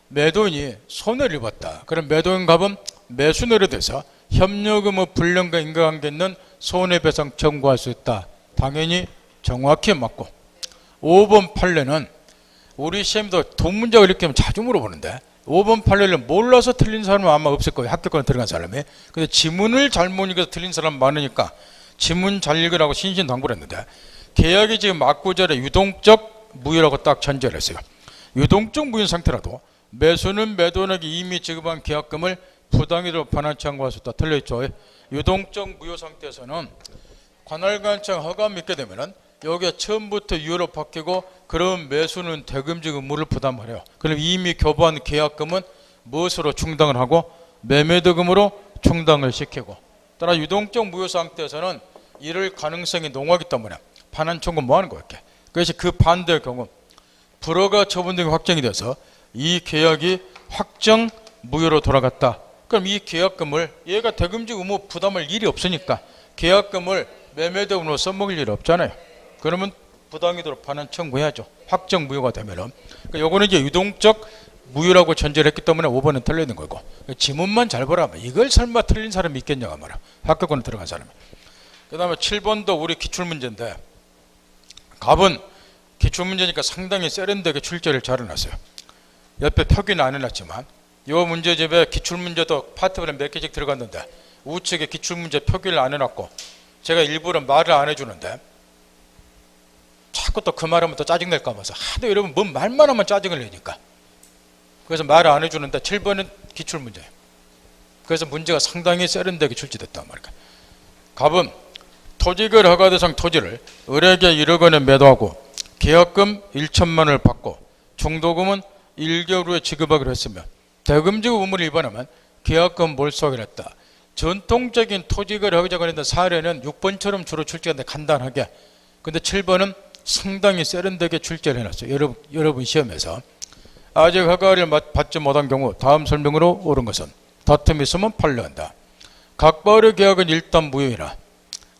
매도인이 손해를 입었다. 그럼 매도인 값은 매수인으로 돼서 협력의무 불능과 인과관계 있는 손해배상 청구할 수 있다. 당연히 정확히 맞고 5번 판례는 우리 시험도 돈 문제가 이렇게 하면 자주 물어보는데 5번 판례를 몰라서 틀린 사람은 아마 없을 거예요. 합격권에 들어간 사람이. 근데 지문을 잘못 읽어서 틀린 사람 많으니까 지문 잘 읽으라고 신신당부를 했는데 계약이 지금 맞고절에 유동적 무효라고 딱 전제를 했어요. 유동적 무효 상태라도 매수는 매도인에게 이미 지급한 계약금을 부당이로 반환 청구할 수 있다. 틀려있죠. 유동적 무효 상태에서는 관할관청 허가 믿게 되면은 여기에 처음부터 유효로 바뀌고 그런 매수는 대금적 의무를 부담을 해요. 그럼 이미 교부한 계약금은 무엇으로 충당을 하고 매매대금으로 충당을 시키고, 따라 유동적 무효 상태에서는 이럴 가능성이 농후하기 때문에 반환 청구 뭐 하는 거야 이렇게. 그래서 그 반대의 경우 불허가 처분 등이 확정이 돼서 이 계약이 확정 무효로 돌아갔다. 그럼 이 계약금을 얘가 대금지 의무 부담할 일이 없으니까 계약금을 매매대금으로 써먹을 일이 없잖아요. 그러면 부당이도록 반환 청구해야죠. 확정 무효가 되면은. 그러니까 요거는 이제 유동적 무효라고 전제를 했기 때문에 5번은 틀리는 거고, 지문만 잘 보라면 이걸 설마 틀린 사람이 있겠냐고 말이야. 합격권에 들어간 사람이. 그 다음에 7번도 우리 기출문제인데, 갑은 기출문제니까 상당히 세련되게 출제를 잘 해놨어요. 옆에 표기는 안 해놨지만 요 문제집에 기출문제도 파트별로 몇 개씩 들어갔는데 우측에 기출문제 표기를 안 해놨고 제가 일부러 말을 안 해주는데 자꾸 또 그 말하면 또 짜증낼까 봐서 하도 여러분 뭔 말만 하면 짜증을 내니까 그래서 말을 안 해주는데 7번은 기출문제예요. 그래서 문제가 상당히 세련되게 출제됐단 말이야. 갑은 토지거래 허가 대상 토지를 을에게 1억 원에 매도하고 계약금 1천만 원을 받고 중도금은 1개월 후에 지급하기로 했으며 대금지급 의무를 위반하면 계약금 몰수하기로 했다. 전통적인 토지거래 허가에 관련된 사례는 6번처럼 주로 출제하는데 간단하게. 근데 7번은 상당히 세련되게 출제를 해놨어요. 여러분 시험에서. 아직 허가를 받지 못한 경우 다음 설명으로 옳은 것은 다툼이 있으면 판례한다. 각벌의 계약은 일단 무효이라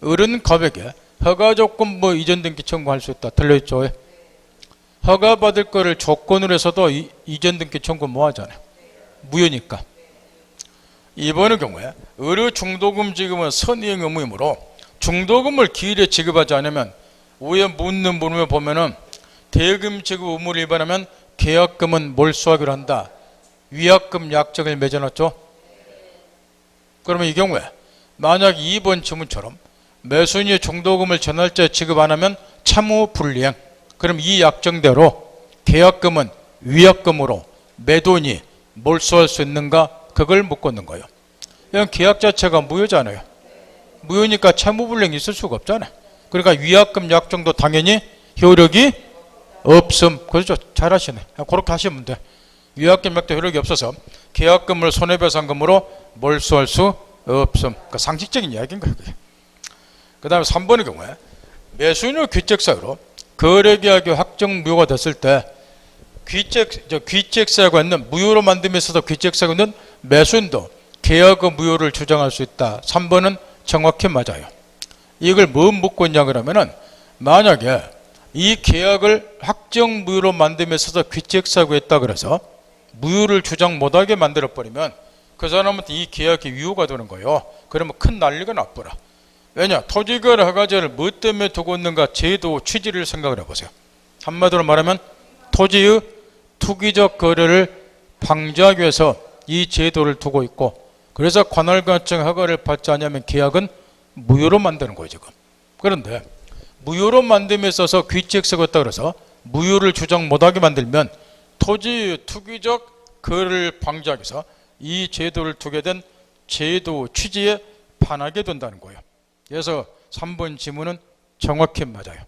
을은 갑에게 허가 조건부 이전 등기 청구할 수 있다. 틀려있죠? 허가 받을 거를 조건으로 해서도 이전 등기 청구 뭐 하잖아요. 무효니까. 이번의 경우에 의료 중도금 지급은 선이행 의무이므로 중도금을 기일에 지급하지 않으면 위에 묻는 문구에 보면은 대금 지급 의무를 위반하면 계약금은 몰수하기로 한다. 위약금 약정을 맺어놨죠. 그러면 이 경우에 만약 2번 지문처럼 매수인이 중도금을 전월세 지급 안 하면 차후 불이행. 그럼 이 약정대로 계약금은 위약금으로 매도인이 몰수할 수 있는가? 그걸 묻고 있는 거예요. 이건 계약 자체가 무효잖아요. 무효니까 채무 불이행이 있을 수가 없잖아요. 그러니까 위약금 약정도 당연히 효력이 없음. 그렇죠? 잘하시네. 그렇게 하시면 돼. 위약금 약정 효력이 없어서 계약금을 손해배상금으로 몰수할 수 없음. 그러니까 상식적인 이야기인 거예요. 그 다음에 3번의 경우에 매수인의 귀책 사유로 거래계약이 확정 무효가 됐을 때 귀책 사유가 있는 무효로 만듦에 있어서 귀책 사유가 있는 매수인도 계약의 무효를 주장할 수 있다. 3번은 정확히 맞아요. 이걸 뭐 묻고 있냐 그러면은 만약에 이 계약을 확정 무효로 만듦에 있어서 귀책 사유가 있다 그래서 무효를 주장 못하게 만들어 버리면 그 사람한테 이 계약이 유효가 되는 거예요. 그러면 큰 난리가 나쁘라. 왜냐? 토지거래 허가제를 뭐 때문에 두고 있는가? 제도 취지를 생각을 해보세요. 한마디로 말하면 토지의 투기적 거래를 방지하기 위해서 이 제도를 두고 있고 그래서 관할관청 허가를 받지 않으면 계약은 무효로 만드는 거예요 지금. 그런데 무효로 만듦에 있어서 귀책사유가 있다 그래서 무효를 주장 못하게 만들면 토지의 투기적 거래를 방지하기 위해서 이 제도를 두게 된 제도 취지에 반하게 된다는 거예요. 그래서 3번 지문은 정확히 맞아요.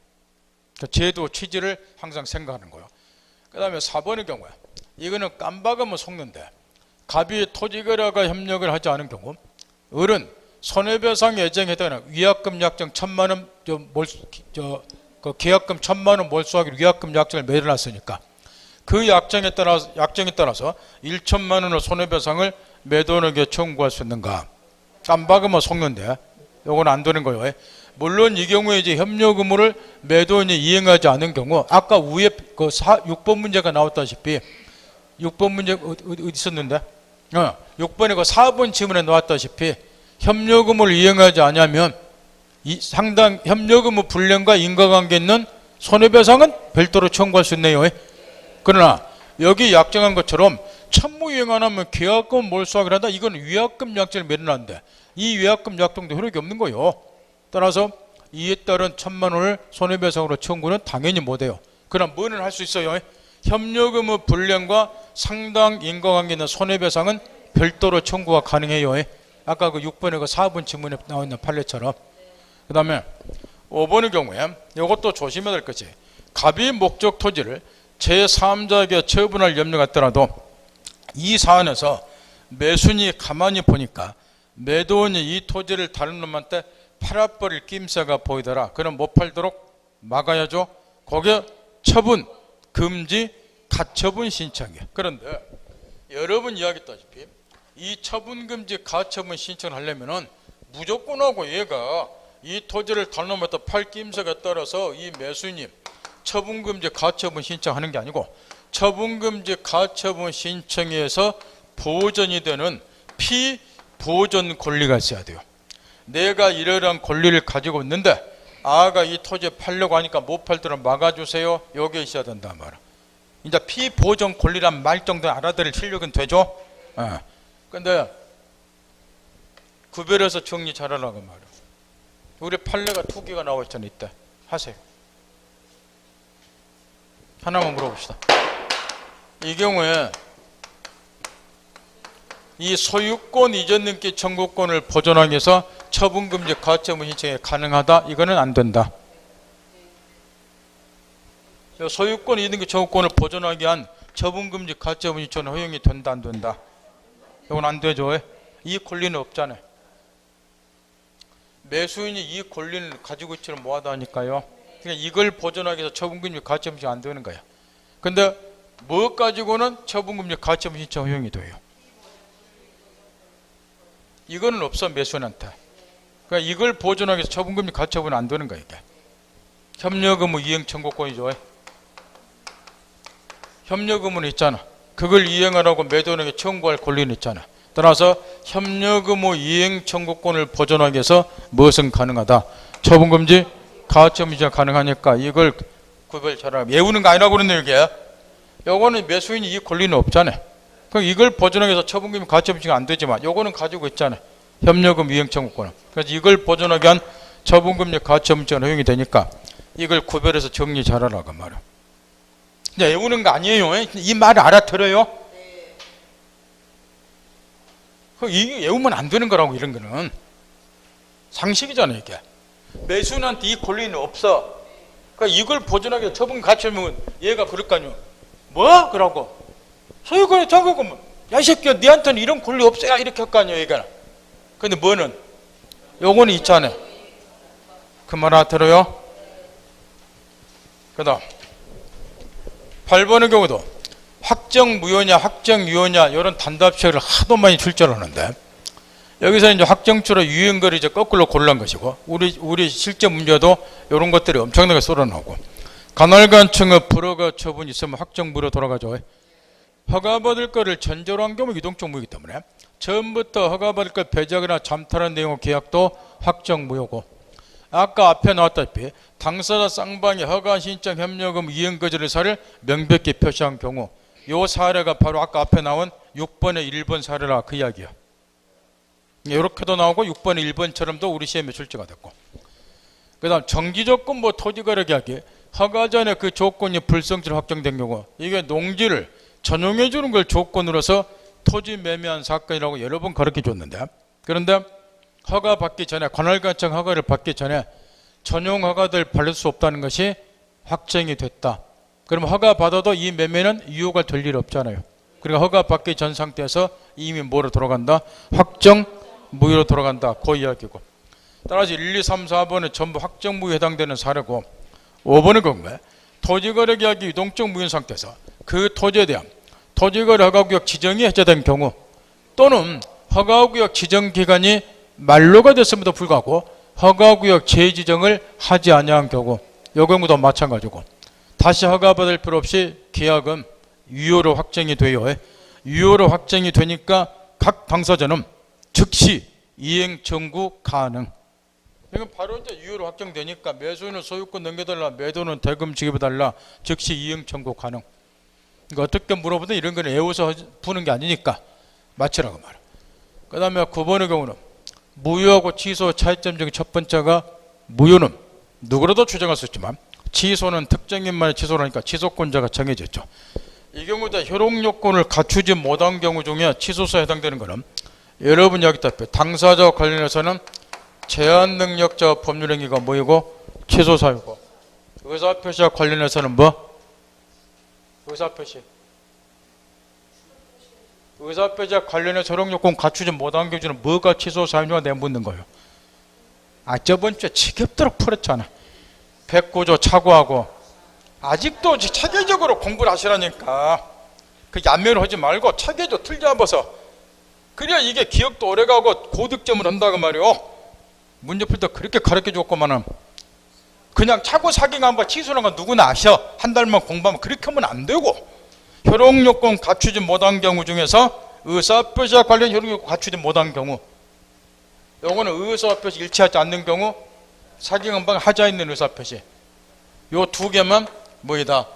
제도 취지를 항상 생각하는 거예요. 그 다음에 4번의 경우에 이거는 깜박하면 속는데 갑이 토지거래가 협력을 하지 않은 경우 을은 손해배상 예정에 해당하는 위약금 약정 1,000만 원 그 계약금 1,000만 원 몰수하기로 위약금 약정을 맺어놨으니까 그 약정에 따라서 1천만 원의 손해배상을 매도인에게 청구할 수 있는가? 깜박하면 속는데 요건 안 되는 거예요. 물론 이 경우에 이제 협력 의무를 매도인이 이행하지 않은 경우 아까 위에 그 6번 문제가 나왔다시피 6번 문제 어디 있었는데 6번에 그 4번 지문에 나왔다시피 협력 의무를 이행하지 않으면 상당 협력 의무 불량과 인과관계 있는 손해배상은 별도로 청구할 수 있네요. 그러나 여기 약정한 것처럼 참무 이행 안 하면 계약금 몰수하기로 한다. 이건 위약금 약정을 맺어놨는데 이 위약금 약정도 효력이 없는 거예요. 따라서 이에 따른 1,000만 원을 손해배상으로 청구는 당연히 못해요. 그럼 뭐는 할 수 있어요? 협력 의무 불량과 상당 인과관계 있는 손해배상은 별도로 청구가 가능해요. 아까 그 6번에 그 4번 지문에 나와 있는 판례처럼. 그 다음에 5번의 경우에 이것도 조심해야 될 것이 갑이 목적 토지를 제3자에게 처분할 염려가 있더라도 이 사안에서 매수인이 가만히 보니까 매도인이 이 토지를 다른 놈한테 팔아버릴 낌새가 보이더라. 그럼 못 팔도록 막아야죠. 거기에 처분, 금지, 가처분 신청이에요. 그런데 여러분 이야기했다시피 이 처분금지 가처분 신청을 하려면은 무조건하고 얘가 이 토지를 다른 놈한테 팔 김석에 따라서 이 매수인이 처분금지 가처분 신청하는 게 아니고 처분금지 가처분 신청에서 보전이 되는 피보전 권리가 있어야 돼요. 내가 이러한 권리를 가지고 있는데 아가 이 토지 팔려고 하니까 못 팔도록 막아주세요. 여기에 있어야 된단 말이야. 이제 피보전 권리란 말 정도 알아들을 실력은 되죠? 근데 구별해서 정리 잘하라고 말이야. 우리 판례가 2개가 나와 있잖아. 이때 하세요. 하나만 물어봅시다. 이 경우에 이 소유권 이전 등기 청구권을 보존하기 위해서 처분금지 가처분 신청이 가능하다? 이거는 안 된다. 소유권 이전 등기 청구권을 보존하기 위한 처분금지 가처분 신청은 허용이 된다 안 된다? 이건 안 되죠. 이 권리는 없잖아요. 매수인이 이 권리를 가지고 있지는 뭐하다니까요. 그러니까 이걸 보존하기 위해서 처분금지 가처분 신청 안 되는 거야. 근데 뭐 가지고는 처분금지 가처분 신청 허용이 돼요. 이거는 없어 매수인한테. 그러니까 이걸 보존하기 위해서 처분금지 가처분은 안 되는 거야. 이게 협력 의무 이행 청구권이죠. 협력 의무는 있잖아. 그걸 이행하라고 매도인에게 청구할 권리는 있잖아. 따라서 협력 의무 이행 청구권을 보존하기 위해서 무엇은 가능하다? 처분금지 가처분 신청 가능하니까 이걸 구별 잘하고 외우는 거 아니라고 그러네. 이게 요거는 매수인이 이 권리는 없잖아. 그럼 이걸 보존하기 위해서 처분금지 가처분 신청 안 되지만 요거는 가지고 있잖아. 협력금 이행 청구권은. 그래서 이걸 보존하기 위한 처분금지 가처분 신청 허용이 되니까 이걸 구별해서 정리 잘하라고 말이야. 이제 외우는 거 아니에요. 이 말을 알아들어요? 이게 외우면 안 되는 거라고. 이런 거는 상식이잖아요. 이게 매수인한테 이 권리는 없어. 그러니까 이걸 보존하기 위해서 처분 가처분 얘가 그럴 거 아니에요. 뭐? 그러고 소유권의 청구권 야 이 새끼야 니한테는 이런 권리 없어야 이렇게 할 거 아니에요. 얘가. 근데 뭐는 요거는 있잖아요. 그 말 알아들어요? 그 다음 8번의 경우도 확정무효냐 확정유효냐 이런 단답식을 하도 많이 출제하는데 여기서 이제 확정추로 유효인거를 이제 거꾸로 고르는 것이고 우리 실제 문제도 이런 것들이 엄청나게 쏟아나오고 간헐간청의 불허가 처분이 있으면 확정무효로 돌아가죠. 허가받을 거를 전제로 한 경우 유동적 무효이기 때문에 처음부터 허가받을 걸 배제하거나 잠탈한 내용의 계약도 확정무효고 아까 앞에 나왔다시피 당사자 쌍방이 허가 신청 협력금 이행 거절 의사를 명백히 표시한 경우 이 사례가 바로 아까 앞에 나온 6번의 1번 사례라 그 이야기야. 이렇게도 나오고 6번의 1번처럼도 우리 시험에 출제가 됐고 그 다음 정지조건 뭐 토지거래계약이 허가 전에 그 조건이 불성질 확정된 경우 이게 농지를 전용해 주는 걸 조건으로서 토지 매매한 사건이라고 여러 번 가르쳐 줬는데 그런데 허가 받기 전에 관할관청 허가를 받기 전에 전용 허가들 받을 수 없다는 것이 확정이 됐다. 그러면 허가 받아도 이 매매는 유효가 될 일 없잖아요. 그러니까 허가 받기 전 상태에서 이미 뭐로 돌아간다? 확정 무효로 돌아간다. 그 이야기고 따라서 1, 2, 3, 4번은 전부 확정 무효에 해당되는 사례고 5번의 경우에 토지거래 계약이 유동적 무효인 상태에서 그 토지에 대한 토지거래 허가구역 지정이 해제된 경우 또는 허가구역 지정기간이 만료가 됐음에도 불구하고 허가구역 재지정을 하지 아니한 경우 이 경우도 마찬가지고 다시 허가받을 필요 없이 계약은 유효로 확정이 돼요. 유효로 확정이 되니까 각 당사자는 즉시 이행 청구 가능. 이건 바로 이제 유효로 확정되니까 매수인은 소유권 넘겨달라, 매도는 대금 지급해달라, 즉시 이행 청구 가능. 그러니까 어떻게 물어보든 이런 거는 외워서 푸는 게 아니니까 맞추라고 말이야. 그 다음에 9번의 경우는 무효하고 취소 차이점 중에 첫 번째가 무효는 누구라도 주장할 수 있지만 취소는 특정인만의 취소라니까 취소권자가 정해졌죠. 이 경우도 효력요건을 갖추지 못한 경우 중에 취소사에 해당되는 것은 여러분 여기 있다 당사자와 관련해서는 제한능력자 법률행위가 뭐이고 취소사유고 의사표시와 관련해서는 뭐? 의사표시. 의사표시와 관련해서 효력요건 갖추지 못한 경우 중에 뭐가 취소사유냐 내가 묻는 거예요. 저번 주에 지겹도록 풀었잖아. 109조 착오하고 아직도 체계적으로 공부를 하시라니까. 그 얀매로 하지 말고 체계적으로 틀 잡아서, 그래야 이게 기억도 오래가고 고득점을 한다고 말이오. 문제 풀 때 그렇게 가르쳐 줬구만은 그냥 차고 사기가 한번 취소하는 건 누구나 아셔. 한 달만 공부하면 그렇게 하면 안 되고, 효력요건 갖추지 못한 경우 중에서 의사표시와 관련 효력요건 갖추지 못한 경우, 요거는 의사표시 일치하지 않는 경우, 사기금방 하자 있는 의사표시, 요 두 개만 뭐이다?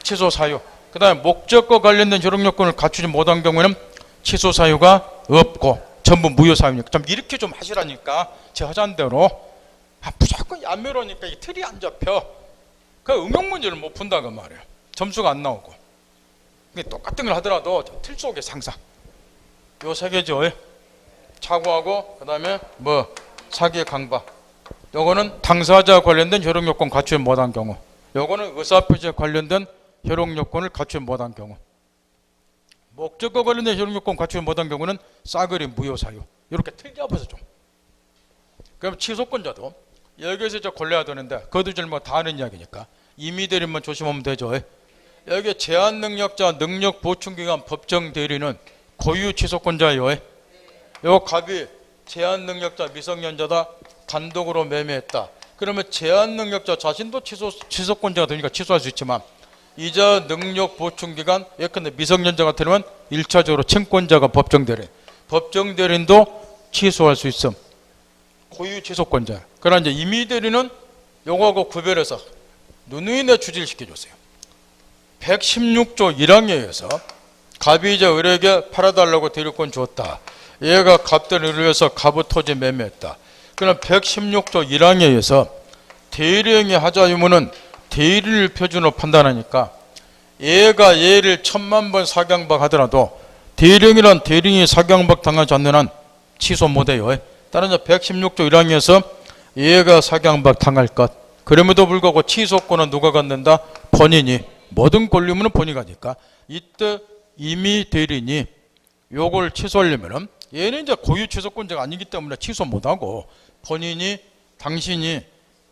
취소 사유. 그 다음에 목적과 관련된 효력요건을 갖추지 못한 경우에는 취소 사유가 없고 전부 무효 사유니까 좀 이렇게 좀 하시라니까. 제 하자는 대로. 무조건 얀매로니까 이 틀이 안 잡혀. 그 응용 문제를 못 푼다고 말이에요. 점수가 안 나오고. 똑같은 걸 하더라도 틀 속에 상상. 요 세 개죠. 착오하고 그 다음에 뭐 사기의 강박. 요거는 당사자와 관련된 효력요건 갖추지 못한 경우, 요거는 의사표시에 관련된 효력요건을 갖추지 못한 경우, 목적과 관련된 효력요건 갖추지 못한 경우는 싸그리 무효사유. 이렇게 틀 잡아서 좀. 그럼 취소권자도 여기에서 골라야 되는데 그것도 좀 뭐 다 아는 이야기니까 임의 대리만 조심하면 되죠. 여기 제한 능력자, 능력 보충기간 법정 대리는 고유 취소권자예요. 요 갑이 제한 능력자 미성년자다, 단독으로 매매했다. 그러면 제한 능력자 자신도 취소권자가 되니까 취소할 수 있지만, 이자 능력 보충기간 예컨대 미성년자 같으면 1차적으로 채권자가 법정 대리인, 법정 대리인도 취소할 수 있음. 고유 취소권자. 그러나 이제 임의 대리는 요거하고 구별해서 누누이 내 주지를 시켜줬어요. 116조 1항에 갑이 이제 을에게 팔아달라고 대리권 줬다. 얘가 갑들 의뢰해서 갑의 토지 매매했다. 그럼 116조 1항에 대리행위 하자 유무는 대리를 표준으로 판단하니까, 얘가 얘를 1000만 번 사경박 하더라도 대리행위란 대리인이 사경박 당하지 않는 한 취소 못해요. 따라서 116조 1항에서 얘가 사경박 당할 것, 그럼에도 불구하고 취소권은 누가 갖는다? 본인이. 모든 권리무는 본인이 가니까 이때 임의 대리인이 요걸 취소하려면은, 얘는 이제 고유 취소권자가 아니기 때문에 취소 못하고 본인이, 당신이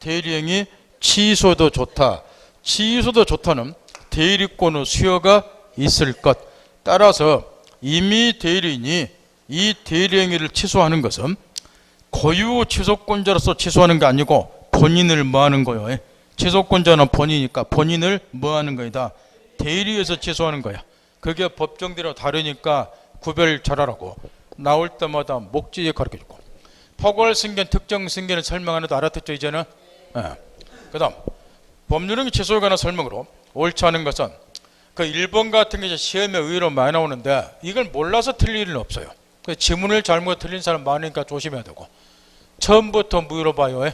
대리행위 취소도 좋다. 취소도 좋다는 대리권의 수요가 있을 것. 따라서 임의 대리인이 이 대리행위를 취소하는 것은 고유 취소권자로서 취소하는 게 아니고 본인을 뭐하는 거예요? 취소권자는 본인이니까 본인을 뭐하는 거이다? 대리해서 취소하는 거야. 그게 법정대로 다르니까 구별 잘하라고. 나올 때마다 목적에 가르쳐주고, 포괄 승계, 특정 승계를 설명하는 데 알아듣죠 이제는? 그 다음 법률행위 취소에 관한 설명으로 옳지 않은 것은, 그 1번 같은 게 이제 시험에 의외로 많이 나오는데 이걸 몰라서 틀릴 일은 없어요. 그 지문을 잘못 틀린 사람 많으니까 조심해야 되고, 처음부터 무효로 봐요.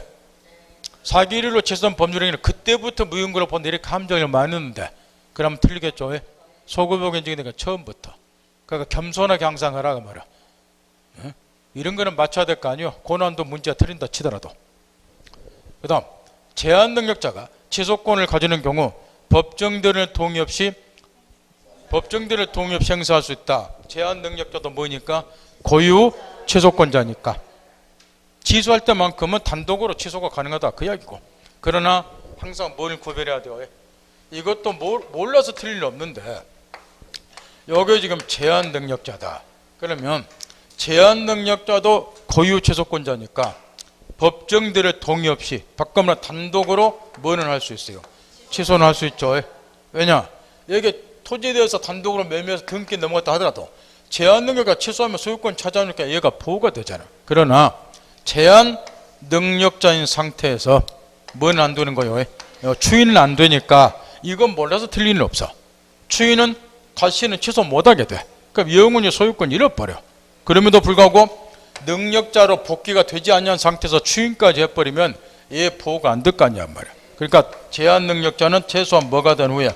사기일로 취소한 법률행위는 그때부터 무효인 걸로 본다 이렇게 함정을 많이 넣는데 그러면 틀리겠죠. 소급의 인증이니까 처음부터. 그러니까 겸손하게 항상 하라고 말이야. 이런 거는 맞춰야 될 거 아니에요. 고난도 문제가 틀린다 치더라도. 그 다음 제한 능력자가 취소권을 가지는 경우 법정대리의 동의 없이 행사할 수 있다. 제한 능력자도 뭐니까? 고유 취소권자니까. 취소할 때만큼은 단독으로 취소가 가능하다 그 이야기고. 그러나 항상 뭘 구별해야 돼요? 이것도 몰라서 틀릴 일 없는데, 여기 지금 제한 능력자다. 그러면 제한 능력자도 고유 취소권자니까 법정대리의 동의 없이 바꾸거나 단독으로 뭐는 할 수 있어요? 취소는 할 수 있죠. 왜냐? 여기 토지에 대해서 단독으로 매매해서 등기 넘어갔다 하더라도 제한 능력자 취소하면 소유권 찾아오니까 얘가 보호가 되잖아. 그러나 제한 능력자인 상태에서 뭐는 안 되는 거예요? 추인은 안 되니까 이건 몰라서 틀릴 일은 없어. 추인은 다시는 취소 못하게 돼. 그럼 영원히 소유권 잃어버려. 그럼에도 불구하고 능력자로 복귀가 되지 않는 상태에서 추인까지 해버리면 얘 보호가 안 될 거 아니야 말이야. 그러니까 제한 능력자는 최소한 뭐가 된 후에,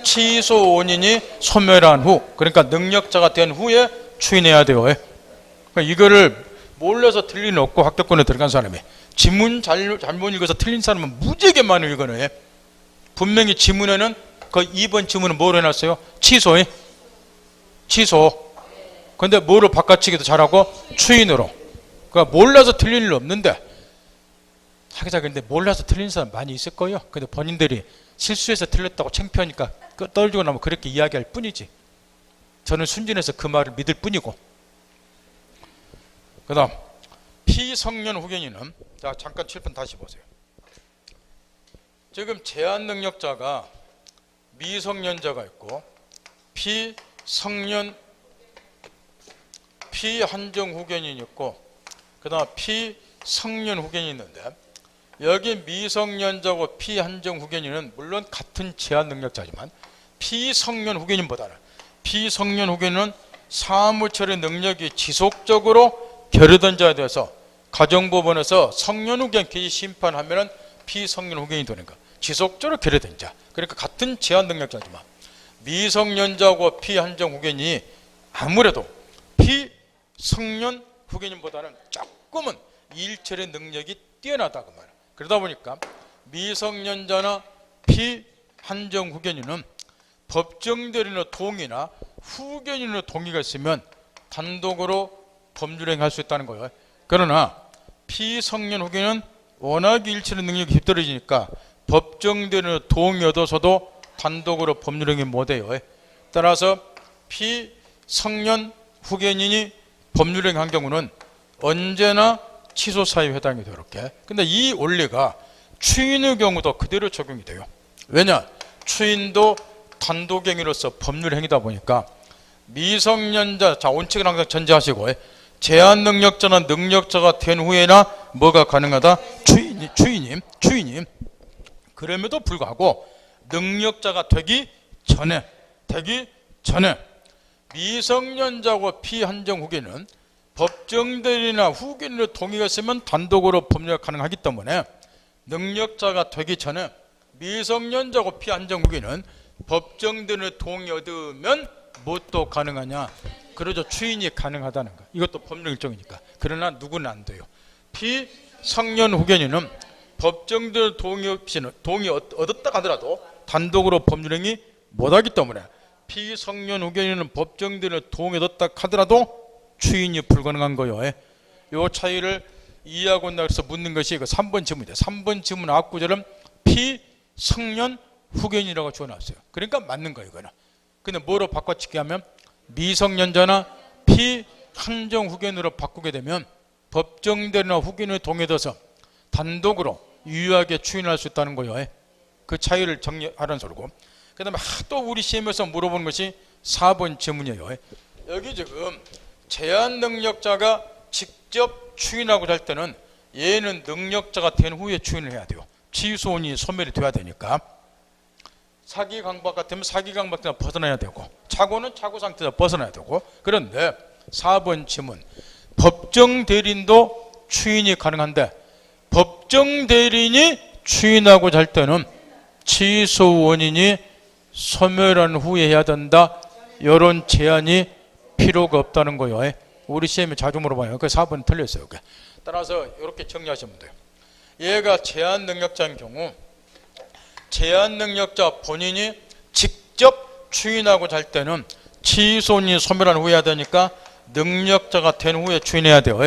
취소 원인이 소멸한 후, 그러니까 능력자가 된 후에 추인해야 돼요. 그러니까 이거를 몰라서 틀릴 일은 없고, 학교권에 들어간 사람이 지문 잘못 읽어서 틀린 사람은 무지하게 많이 읽어내. 분명히 지문에는 그 2번 지문은 뭐로 해놨어요? 취소. 근데 뭐로 바꿔치기도 잘하고? 추인으로. 그러니까 몰라서 틀릴 일 없는데, 하기자 근데 몰라서 틀린 사람 많이 있을 거예요. 근데 본인들이 실수해서 틀렸다고 창피하니까 떨어지고 나면 그렇게 이야기할 뿐이지. 저는 순진해서 그 말을 믿을 뿐이고. 그 다음 피성년 후견인은, 자 잠깐 칠판 다시 보세요. 지금 제한 능력자가 미성년자가 있고 피성년 피한정 후견인이 있고 그 다음 피성년 후견인이 있는데, 여기 미성년자고 피한정 후견인은 물론 같은 제한 능력자지만 피성년 후견인보다는, 피성년 후견인은 사무처리 능력이 지속적으로 결여된 자에 대해서 가정법원에서 성년 후견 개시 심판하면은 피성년 후견이 되는 거. 지속적으로 결여된 자. 그러니까 같은 제한 능력자지만 미성년자고 피한정 후견인이 아무래도 피성년 후견인보다는 조금은 일처리 능력이 뛰어나다고 말이야. 그러다 보니까 미성년자나 피한정 후견인은 법정대리인의 동의나 후견인의 동의가 있으면 단독으로 법률행위할 수 있다는 거예요. 그러나 피성년 후견인은 워낙 일처리 능력이 휩떨어지니까 법정대리인의 동의 얻어서도 단독으로 법률행위 못해요. 따라서 피성년 후견인이 법률행위한 경우는 언제나 취소사유에 해당이 돼요. 이렇게. 근데 이 원리가 추인의 경우도 그대로 적용이 돼요. 왜냐? 추인도 단독행위로서 법률행위다 보니까 미성년자, 자 원칙을 항상 전제하시고, 제한 능력자나 능력자가 된 후에나 뭐가 가능하다? 추인임. 그럼에도 불구하고 능력자가 되기 전에 미성년자고 피한정 후견은 법정대리나 후견인의 동의가 있으면 단독으로 법률이 가능하기 때문에 능력자가 되기 전에 미성년자고 피한정 후견은 법정대리의 동의 얻으면 무엇도 가능하냐? 그러죠. 추인이 가능하다는 거. 이것도 법률 일정이니까. 그러나 누구는 안 돼요. 피성년 후견인은 법정대리의 동의 없이는, 동의 얻었다 하더라도 단독으로 법률행위 못하기 때문에 피성년 후견인은 법정대리의 동의 얻었다 하더라도 추인이 불가능한 거예요. 이 차이를 이해하고 나서 묻는 것이 그 3번 질문입니다. 3번 질문 앞구절은 피성년 후견이라고 적어놨어요. 그러니까 맞는 거예요. 이거는. 근데 뭐로 바꿔치기 하면 미성년자나 피한정 후견으로 바꾸게 되면 법정대리나 후견의 동의에 둬서 단독으로 유효하게 추인할 수 있다는 거예요. 그 차이를 정리하라는 소리고. 그 다음에 또 우리 시험에서 물어보는 것이 4번 질문이에요. 여기 지금 제한 능력자가 직접 추인하고자 할 때는 얘는 능력자가 된 후에 추인을 해야 돼요. 취소원이 소멸이 돼야 되니까. 사기 강박 같으면 사기 강박에서 벗어나야 되고, 착오는 착오 상태에서 벗어나야 되고. 그런데 4번 질문, 법정 대리인도 추인이 가능한데 법정 대리인이 추인하고자 할 때는 취소 원인이 소멸한 후에 해야 된다. 이런 제한이 필요가 없다는 거예요. 우리 시험에 자주 물어봐요. 그 4번 틀렸어요. 따라서 이렇게 정리하시면 돼요. 얘가 제한 능력자인 경우 제한 능력자 본인이 직접 추인하고자 할 때는 취소원이 소멸한 후에 해야 되니까 능력자가 된 후에 추인해야 돼요.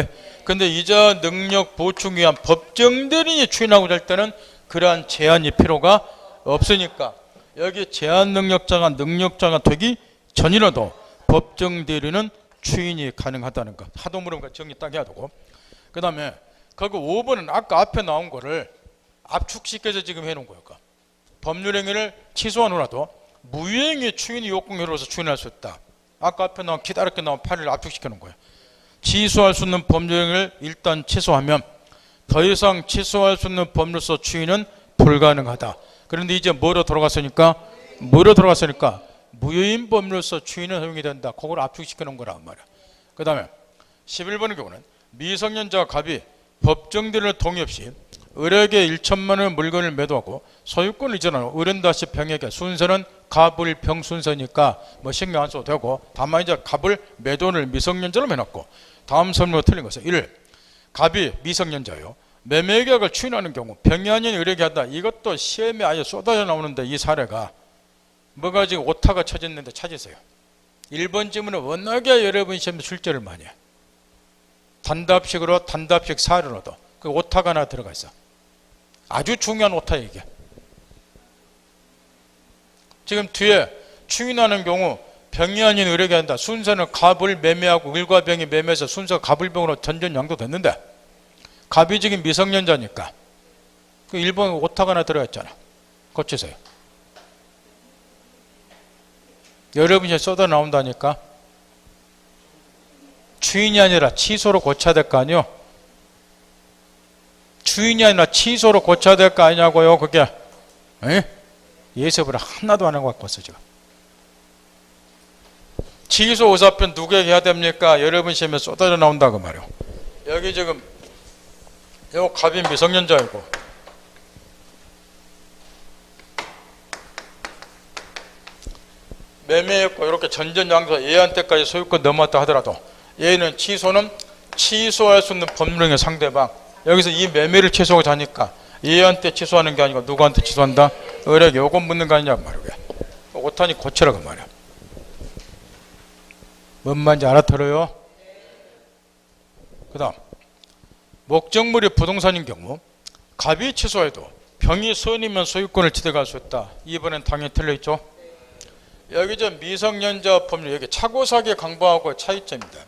근데 이자 능력 보충 위한 법정 대리인이 추인하고자 할 때는 그러한 제한이 필요가 없으니까 여기 제한 능력자가 되기 전이라도 법정 대리는 추인이 가능하다는 것. 하도 물으면 정리 딱 해야 되고. 그 다음에 거기 5번은 아까 앞에 나온 거를 압축시켜서 지금 해놓은 거예요. 법률행위를 취소한 후라도 무효행위 추인이 요건으로서 추인할 수 있다. 아까 앞에 나온 기다랗게 나온 8을 압축시켜 놓은 거예요. 취소할 수 있는 법률행위를 일단 취소하면 더 이상 취소할 수 있는 법률서 추인은 불가능하다. 그런데 이제 뭐로 돌아갔으니까 무효인 법률서 추인은 허용이 된다. 그걸 압축시켜 놓은 거란 말이야. 그 다음에 11번의 경우는 미성년자가 갑이 법정대리를 동의 없이 을에게 1천만 원의 물건을 매도하고 소유권을 이전하는 을은 다시 병에게, 순서는 갑을 병 순서니까 뭐 신경 안 써도 되고, 다만 이제 갑을 매도를 미성년자로 해놨고, 다음 설명으로 틀린 것은 1. 갑이 미성년자요 매매계약을 추인하는 경우 병이 아닌 을에게 한다. 이것도 시험에 아예 쏟아져 나오는데 이 사례가 뭐가 지금 오타가 쳐졌는데 찾으세요. 1번 질문은 워낙에 여러분 시험에 출제를 많이 해. 단답식 사례를 얻어. 그 오타가 하나 들어가 있어. 아주 중요한 오타예요 이게. 지금 뒤에 추인하는 경우 병이 아닌 의뢰가 한다. 순서는 갑을 매매하고 을과 병이 매매해서 순서가 갑을병으로 전전양도 됐는데 갑이 지금 미성년자니까 그 1번 오타가 하나 들어갔잖아. 고치세요. 여러분이 쏟아 나온다니까. 추인이 아니라 취소로 고쳐야 될 거 아니요. 추인이 아니라 취소로 고쳐야 될 거 아니냐고요. 그게 예습을 하나도 안 하고 갖고 왔어 지금. 취소 의사표현 누구에게 해야 됩니까? 여러분 시험에 쏟아져 나온다고 말이요. 여기 지금 요 갑이 미성년자이고 매매했고 이렇게 전전양도 얘한테까지 소유권 넘었다 하더라도 얘는 취소는 취소할 수 있는 법률행위 상대방. 여기서 이 매매를 취소하고 자니까 얘한테 취소하는 게 아니고 누구한테 취소한다? 을에게 요건 묻는 거 아니냐고 말이야. 오타니 고치라고 말이야. 뭔 말인지 알아들어요? 그 다음 목적물이 부동산인 경우 갑이 취소해도 병이 선이면 소유권을 취득할 수 있다. 이번엔 당연히 틀려있죠. 여기 저 미성년자 법률 여기 차고사기 강보하고 차이점입니다.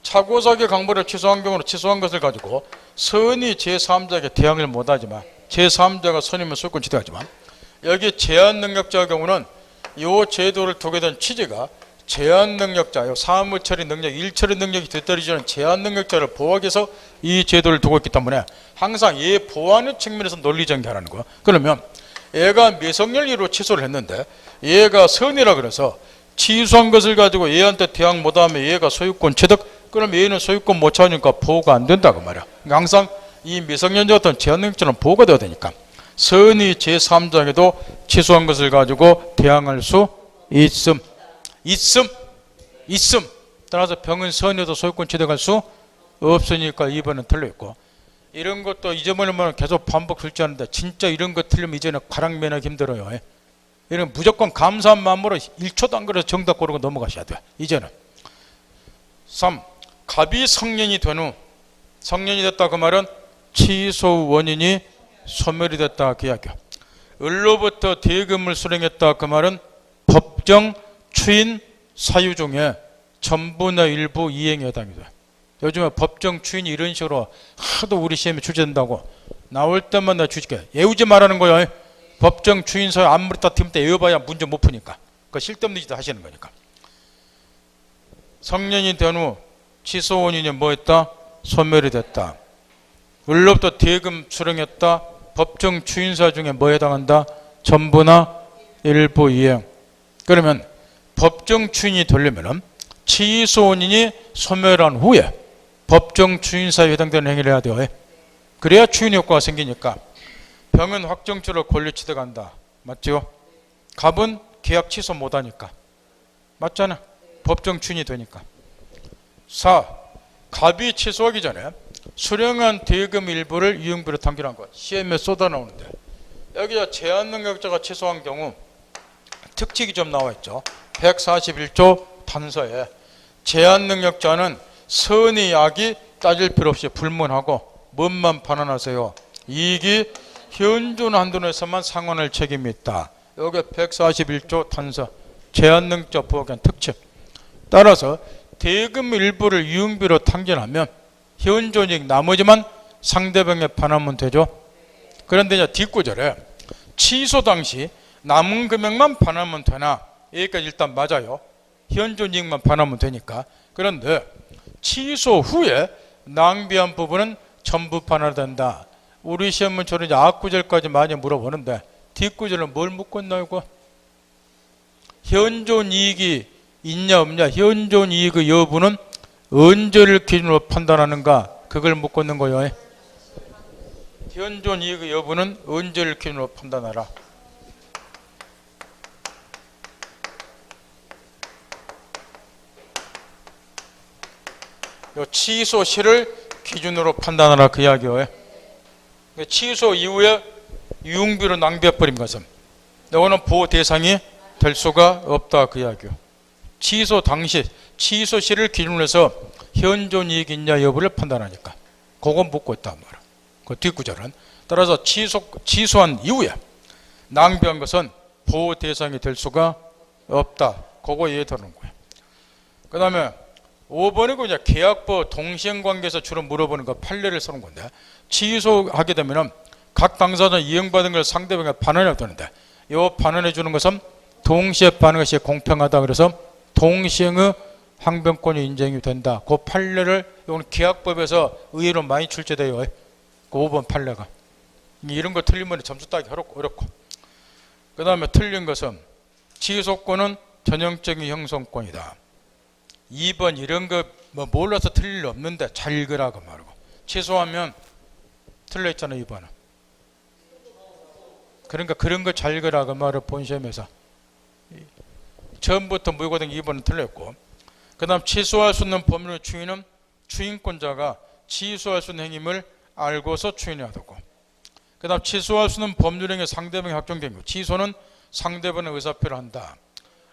차고사기 강보를 취소한 경우는 취소한 것을 가지고 선이 제3자에게 대항을 못하지만 제3자가 선이면 소유권 취득하지만 여기 제한능력자의 경우는 이 제도를 두게 된 취지가 제한능력자, 사무처리 능력, 일처리 능력이 뒤떨어지는 제한능력자를 보호하기 위해서 이 제도를 두고 있기 때문에 항상 얘 보호하는 측면에서 논리전개하라는 거야. 그러면 얘가 미성년이로 취소를 했는데 얘가 선이라 그래서 취소한 것을 가지고 얘한테 대항 못하면 얘가 소유권 취득, 그럼 얘는 소유권 못 찾으니까 보호가 안 된다고 말이야. 그러니까 항상 이 미성년자 같은 제한능력자는 보호가 돼야 되니까 선이 제3자에게도 취소한 것을 가지고 대항할 수 있음. 따라서 병은 선에도 소유권 취득할 수 없으니까 2번은 틀려있고, 이런 것도 잊어버리면 계속 반복 출제하는데 진짜 이런 거 틀리면 이제는 가랑면하기 힘들어요. 이런 무조건 감사한 마음으로 1초도 안 그래서 정답 고르고 넘어가셔야 돼요. 이제는 3. 갑이 성년이 된 후, 성년이 됐다 그 말은 취소 원인이 소멸이 됐다 그 이야기야. 을로부터 대금을 수령했다 그 말은 법정 추인 사유 중에 전부나 일부 이행에 해당이 돼. 요즘에 법정 추인이 이런 식으로 하도 우리 시험에 출제된다고 나올 때마다 주식해 외우지 말라는 거예요. 법정 추인 사유 아무리 다 팀 때 외워봐야 문제 못 푸니까. 그 쓸데없는 짓 하시는 거니까. 성년이 된 후 취소 원인이 뭐했다? 소멸이 됐다. 을로부터 대금 수령했다. 법정 추인사 중에 뭐에 해당한다? 전부나 일부 이행. 그러면 법정 추인이 되려면 취소 원인이 소멸한 후에 법정 추인사에 해당되는 행위를 해야 돼요. 그래야 추인 효과가 생기니까. 병은 확정주로 권리 취득한다. 맞죠? 갑은 계약 취소 못하니까. 맞잖아. 법정 추인이 되니까. 4. 갑이 취소하기 전에 수령한 대금 일부를 유흥비로 당겨한 것. 시험에 쏟아 나오는데 여기서 제한능력자가 취소한 경우 특칙이 좀 나와 있죠. 141조 단서에 제한능력자는 선의 악이 따질 필요 없이 불문하고 뭔만 반환하세요. 이익이 현존 한도에서만 상환할 책임이 있다. 여기 141조 단서 제한능력자 보호권 특칙. 따라서 대금 일부를 유흥비로 탕진하면 현존이익 나머지만 상대방에 반환하면 되죠. 그런데 이제 뒷구절에 취소 당시 남은 금액만 반환하면 되나? 여기까지 일단 맞아요. 현존이익만 반환하면 되니까. 그런데 취소 후에 낭비한 부분은 전부 반환된다. 우리 시험문처럼 이제 앞구절까지 많이 물어보는데 뒷구절은 뭘 묻고 있나 이거? 현존이익이 있냐 없냐? 현존이익의 여부는 언제를 기준으로 판단하는가? 그걸 묻고 있는 거예요. 현존이익의 여부는 언제를 기준으로 판단하라. 취소 시를 기준으로 판단하라 그 이야기예요. 취소 이후에 유흥비로 낭비해버린 것은 이거는 보호 대상이 될 수가 없다 그 이야기요. 취소 당시 취소 시를 기준으로 해서 현존이익이 있냐 여부를 판단하니까 그건 묻고 있단 말이야. 그 뒷구절은 따라서 취소한 이후에 낭비한 것은 보호 대상이 될 수가 없다. 그거 이해되는 거예요. 그 다음에 5번이고 이제 계약부 동시행관계에서 주로 물어보는 거 판례를 쓰는 건데, 취소하게 되면은 각 당사자 이행받은 걸 상대방에 반환해야 되는데, 이 반환해 주는 것은 동시에 반환 것이 공평하다. 그래서 동시행의 항변권이 인정이 된다. 그 판례를 이건 계약법에서 의외로 많이 출제돼요. 그 5번 판례가. 이런 거 틀리면 점수 따기 어렵고. 그 다음에 틀린 것은 취소권은 전형적인 형성권이다. 2번 이런 거 뭐 몰라서 틀릴 일 없는데 잘 읽으라고 말고. 취소하면 틀려 있잖아 2번은. 그러니까 그런 거 잘 읽으라고 말을 본시험에서. 처음부터 무효고등 2번은 틀렸고, 그 다음 취소할 수 있는 법률의 추인은 추인권자가 취소할 수 있는 행위를 알고서 추인해야 되고, 그 다음 취소할 수 있는 법률행위 상대방이 확정된 경우 취소는 상대방의 의사표를 한다.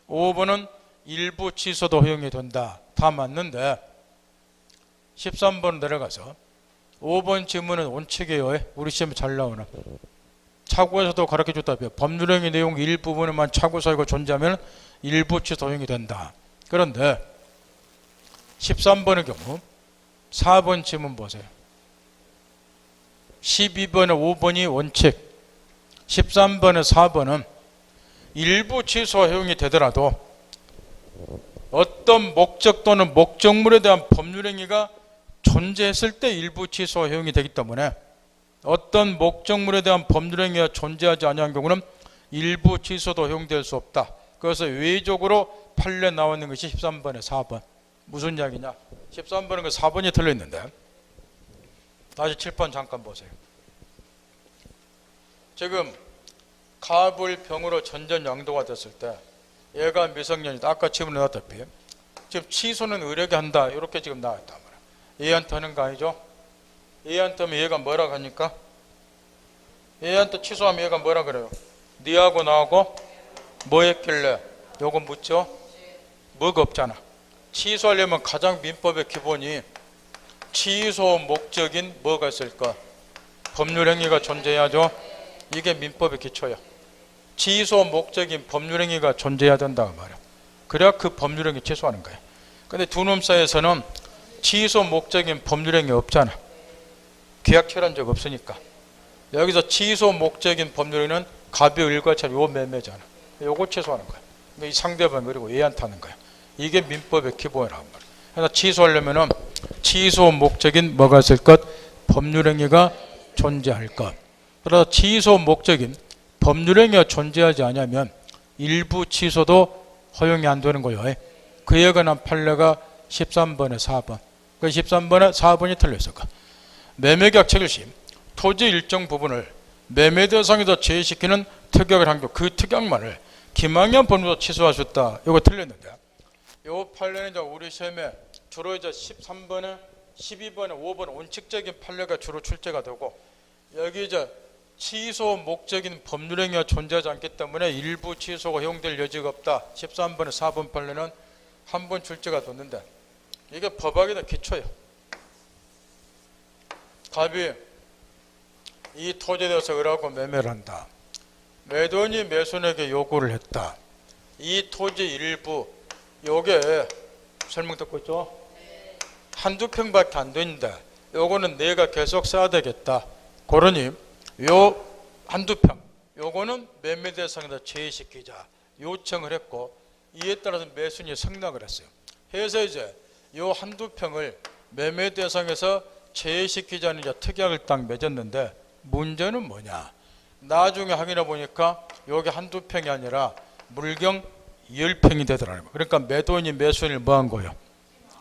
5번은 일부 취소도 허용이 된다. 다 맞는데 13번 내려가서 5번 질문은 원칙이에요. 우리 시험에 잘 나오는. 차고에서도 가르쳐줬다며 법률행위 내용 일부분에만 차고 사유가 존재하면 일부 취소 허용이 된다. 그런데 13번의 경우 4번 질문 보세요. 12번에 5번이 원칙, 13번에 4번은 일부 취소 허용이 되더라도 어떤 목적 또는 목적물에 대한 법률행위가 존재했을 때 일부 취소 허용이 되기 때문에 어떤 목적물에 대한 법률행위가 존재하지 않은 경우는 일부 취소도 허용될 수 없다. 그래서 외적으로 판례 나오는 것이 13번에 4번. 무슨 이야기냐? 13번은 그 4번이 틀려있는데 다시 7번 잠깐 보세요. 지금 갑을 병으로 전전양도가 됐을 때 얘가 미성년이다. 아까 질문에 나왔다시피 지금 취소는 의뢰게 한다. 이렇게 지금 나왔단 말이야. 얘한테 하는 거 아니죠? 얘한테 하면 얘가 뭐라 하니까? 얘한테 취소하면 얘가 뭐라 그래요? 니하고 나하고 뭐 했길래? 요거 묻죠? 뭐가 없잖아. 취소하려면 가장 민법의 기본이 취소 목적인 뭐가 있을까? 법률행위가 존재해야죠. 이게 민법의 기초야. 취소 목적인 법률행위가 존재해야 된다고 말이야. 그래야 그 법률행위 취소하는 거야. 근데 두 놈 사이에서는 취소 목적인 법률행위 없잖아. 계약 체결한 적 없으니까. 여기서 취소 목적인 법률행위는 갑의 일과처럼 요 매매잖아. 요거 취소하는 거야. 이 상대방 그리고 얘한테 하는 거야. 이게 민법의 기본이라고 말이야. 그래서 취소하려면은 취소 목적인 뭐가 있을 것? 법률행위가 존재할 것. 그래서 취소 목적인 법률행위가 존재하지 않으면 일부 취소도 허용이 안 되는 거예요. 그에 관한 판례가 13번에 4번. 그 13번에 4번이 틀렸을까? 매매계약 체결 시 토지 일정 부분을 매매 대상에서 제외시키는 특약을 한 경우 그 특약만을 기망한 법률로 취소할 수 있다. 이거 틀렸는데 이 판례는 이제 우리 시험에 주로 이제 13번에 12번에 5번 원칙적인 판례가 주로 출제가 되고, 여기 이제 취소 목적인 법률행위가 존재하지 않기 때문에 일부 취소가 허용될 여지가 없다. 13번에 4번 판례는 한 번 출제가 됐는데 이게 법학에 대한 기초예요. 갑이 이 토지에 대해서 의뢰하고 매매를 한다. 매도인이 매수인에게 요구를 했다. 이 토지 일부 요게 설명 듣고 있죠? 한두 평밖에 안 되는데 요거는 내가 계속 써야 되겠다. 그러니 요 한두 평 요거는 매매 대상에다 제외시키자 요청을 했고, 이에 따라서 매수인이 승낙을 했어요. 해서 이제 요 한두 평을 매매 대상에서 제외시키자는 이제 특약을 딱 맺었는데, 문제는 뭐냐? 나중에 확인해 보니까 여기 한두 평이 아니라 물경 10평이 되더라는 거예요. 그러니까 매도인이 매수인을 뭐 한 거예요?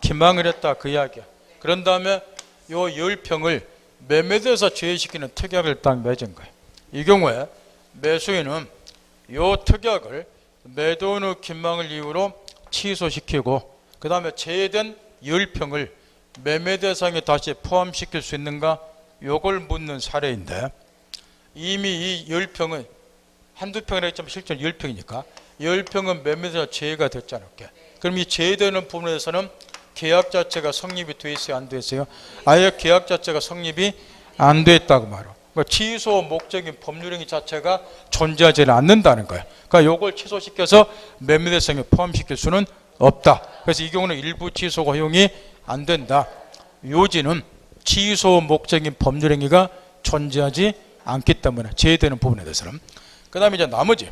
기망을 했다, 그 이야기야. 그런 다음에 요 10평을 매매대에서 제외시키는 특약을 딱 맺은 거예요. 이 경우에 매수인은 요 특약을 매도인의 기망을 이유로 취소시키고, 그 다음에 제외된 10평을 매매 대상에 다시 포함시킬 수 있는가? 요걸 묻는 사례인데, 이미 이 10평은 한두 평이라 했지만 실제로 10평이니까 10평은 매매 대상 제외가 됐잖아요. 그럼 이 제외되는 부분에 대해서는 계약 자체가 성립이 돼 있어요, 안 돼 있어요? 아예 계약 자체가 성립이 안 돼 있다고 말이에요. 그러니까 취소 목적인 법률행위 자체가 존재하지 않는다는 거예요. 그러니까 요걸 취소시켜서 매매대상에 포함시킬 수는 없다. 그래서 이 경우는 일부 취소가 허용이 안 된다. 요지는 취소 목적인 법률행위가 존재하지 않기 때문에 제외되는 부분에 대해서는. 그 다음에 이제 나머지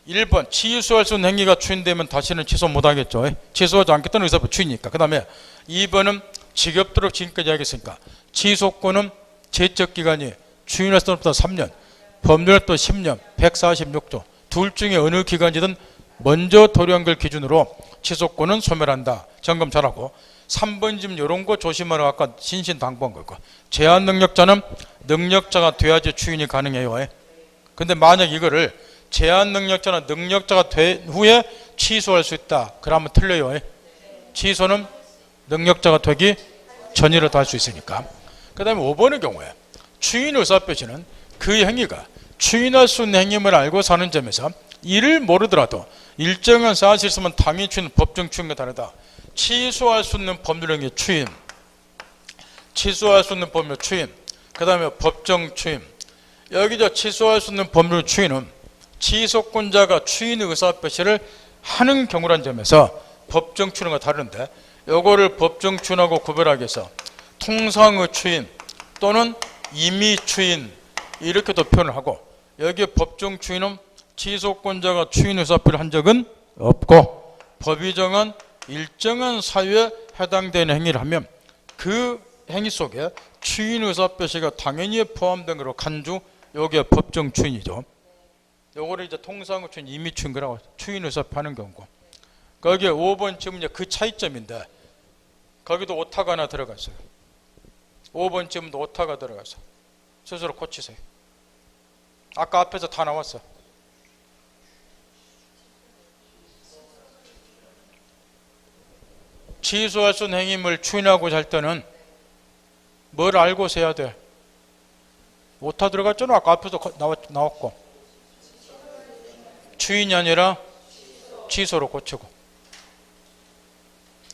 1번 취소할 수 있는 행위가 추인되면 다시는 취소 못하겠죠. 취소하지 않겠다는 의사표 추이니까. 그 다음에 2번은 지겹도록 지금까지 하겠으니까 취소권은 제적기간이 추인할 수 없다 3년, 법률도 10년, 146조 둘 중에 어느 기간이든 먼저 도래한 걸 기준으로 취소권은 소멸한다. 점검 잘하고 3번 지금 이런 거 조심하라고 아까 신신당부한 거고 제한 능력자는 능력자가 돼야지 추인이 가능해요. 근데 만약 이거를 제한 능력자는 능력자가 된 후에 취소할 수 있다. 그러면 틀려요. 취소는 능력자가 되기 전이라도 할 수 있으니까. 그 다음에 5번의 경우에 추인 의사표시는 그 행위가 추인할 수 있는 행위임을 알고 사는 점에서 이를 모르더라도 일정한 사실이 있으면 당연히 추인 법정 추인과 다르다. 취소할 수 있는 법률행위 추인, 취소할 수 있는 법률 추인, 그 다음에 법정 추인. 여기서 취소할 수 있는 법률 추인은 취소권자가 추인 의사표시를 하는 경우란 점에서 법정 추인과 다른데 요거를 법정 추인하고 구별하기 위해서 통상의 추인 또는 임의 추인 이렇게도 표현을 하고 여기에 법정 추인은 취소권자가 추인 의사표를 한 적은 없고 법이 정한 일정한 사유에 해당되는 행위를 하면 그 행위 속에 추인 의사표시가 당연히 포함된 거로 간주 요게 법정 추인이죠. 요거를 이제 통상의 추인, 임의 추인 거라고 추인 의사표 하는 경우고 거기에 5번 지금 이제 그 차이점인데 거기도 오타가 하나 들어갔어요. 5번 지금도 오타가 들어가서 스스로 고치세요. 아까 앞에서 다 나왔어. 취소할 수 있는 행위를 추인하고자 할 때는 뭘 알고서 해야 돼? 오타 들어갔잖아. 아까 앞에서 나왔고 추인이 아니라 취소로 고치고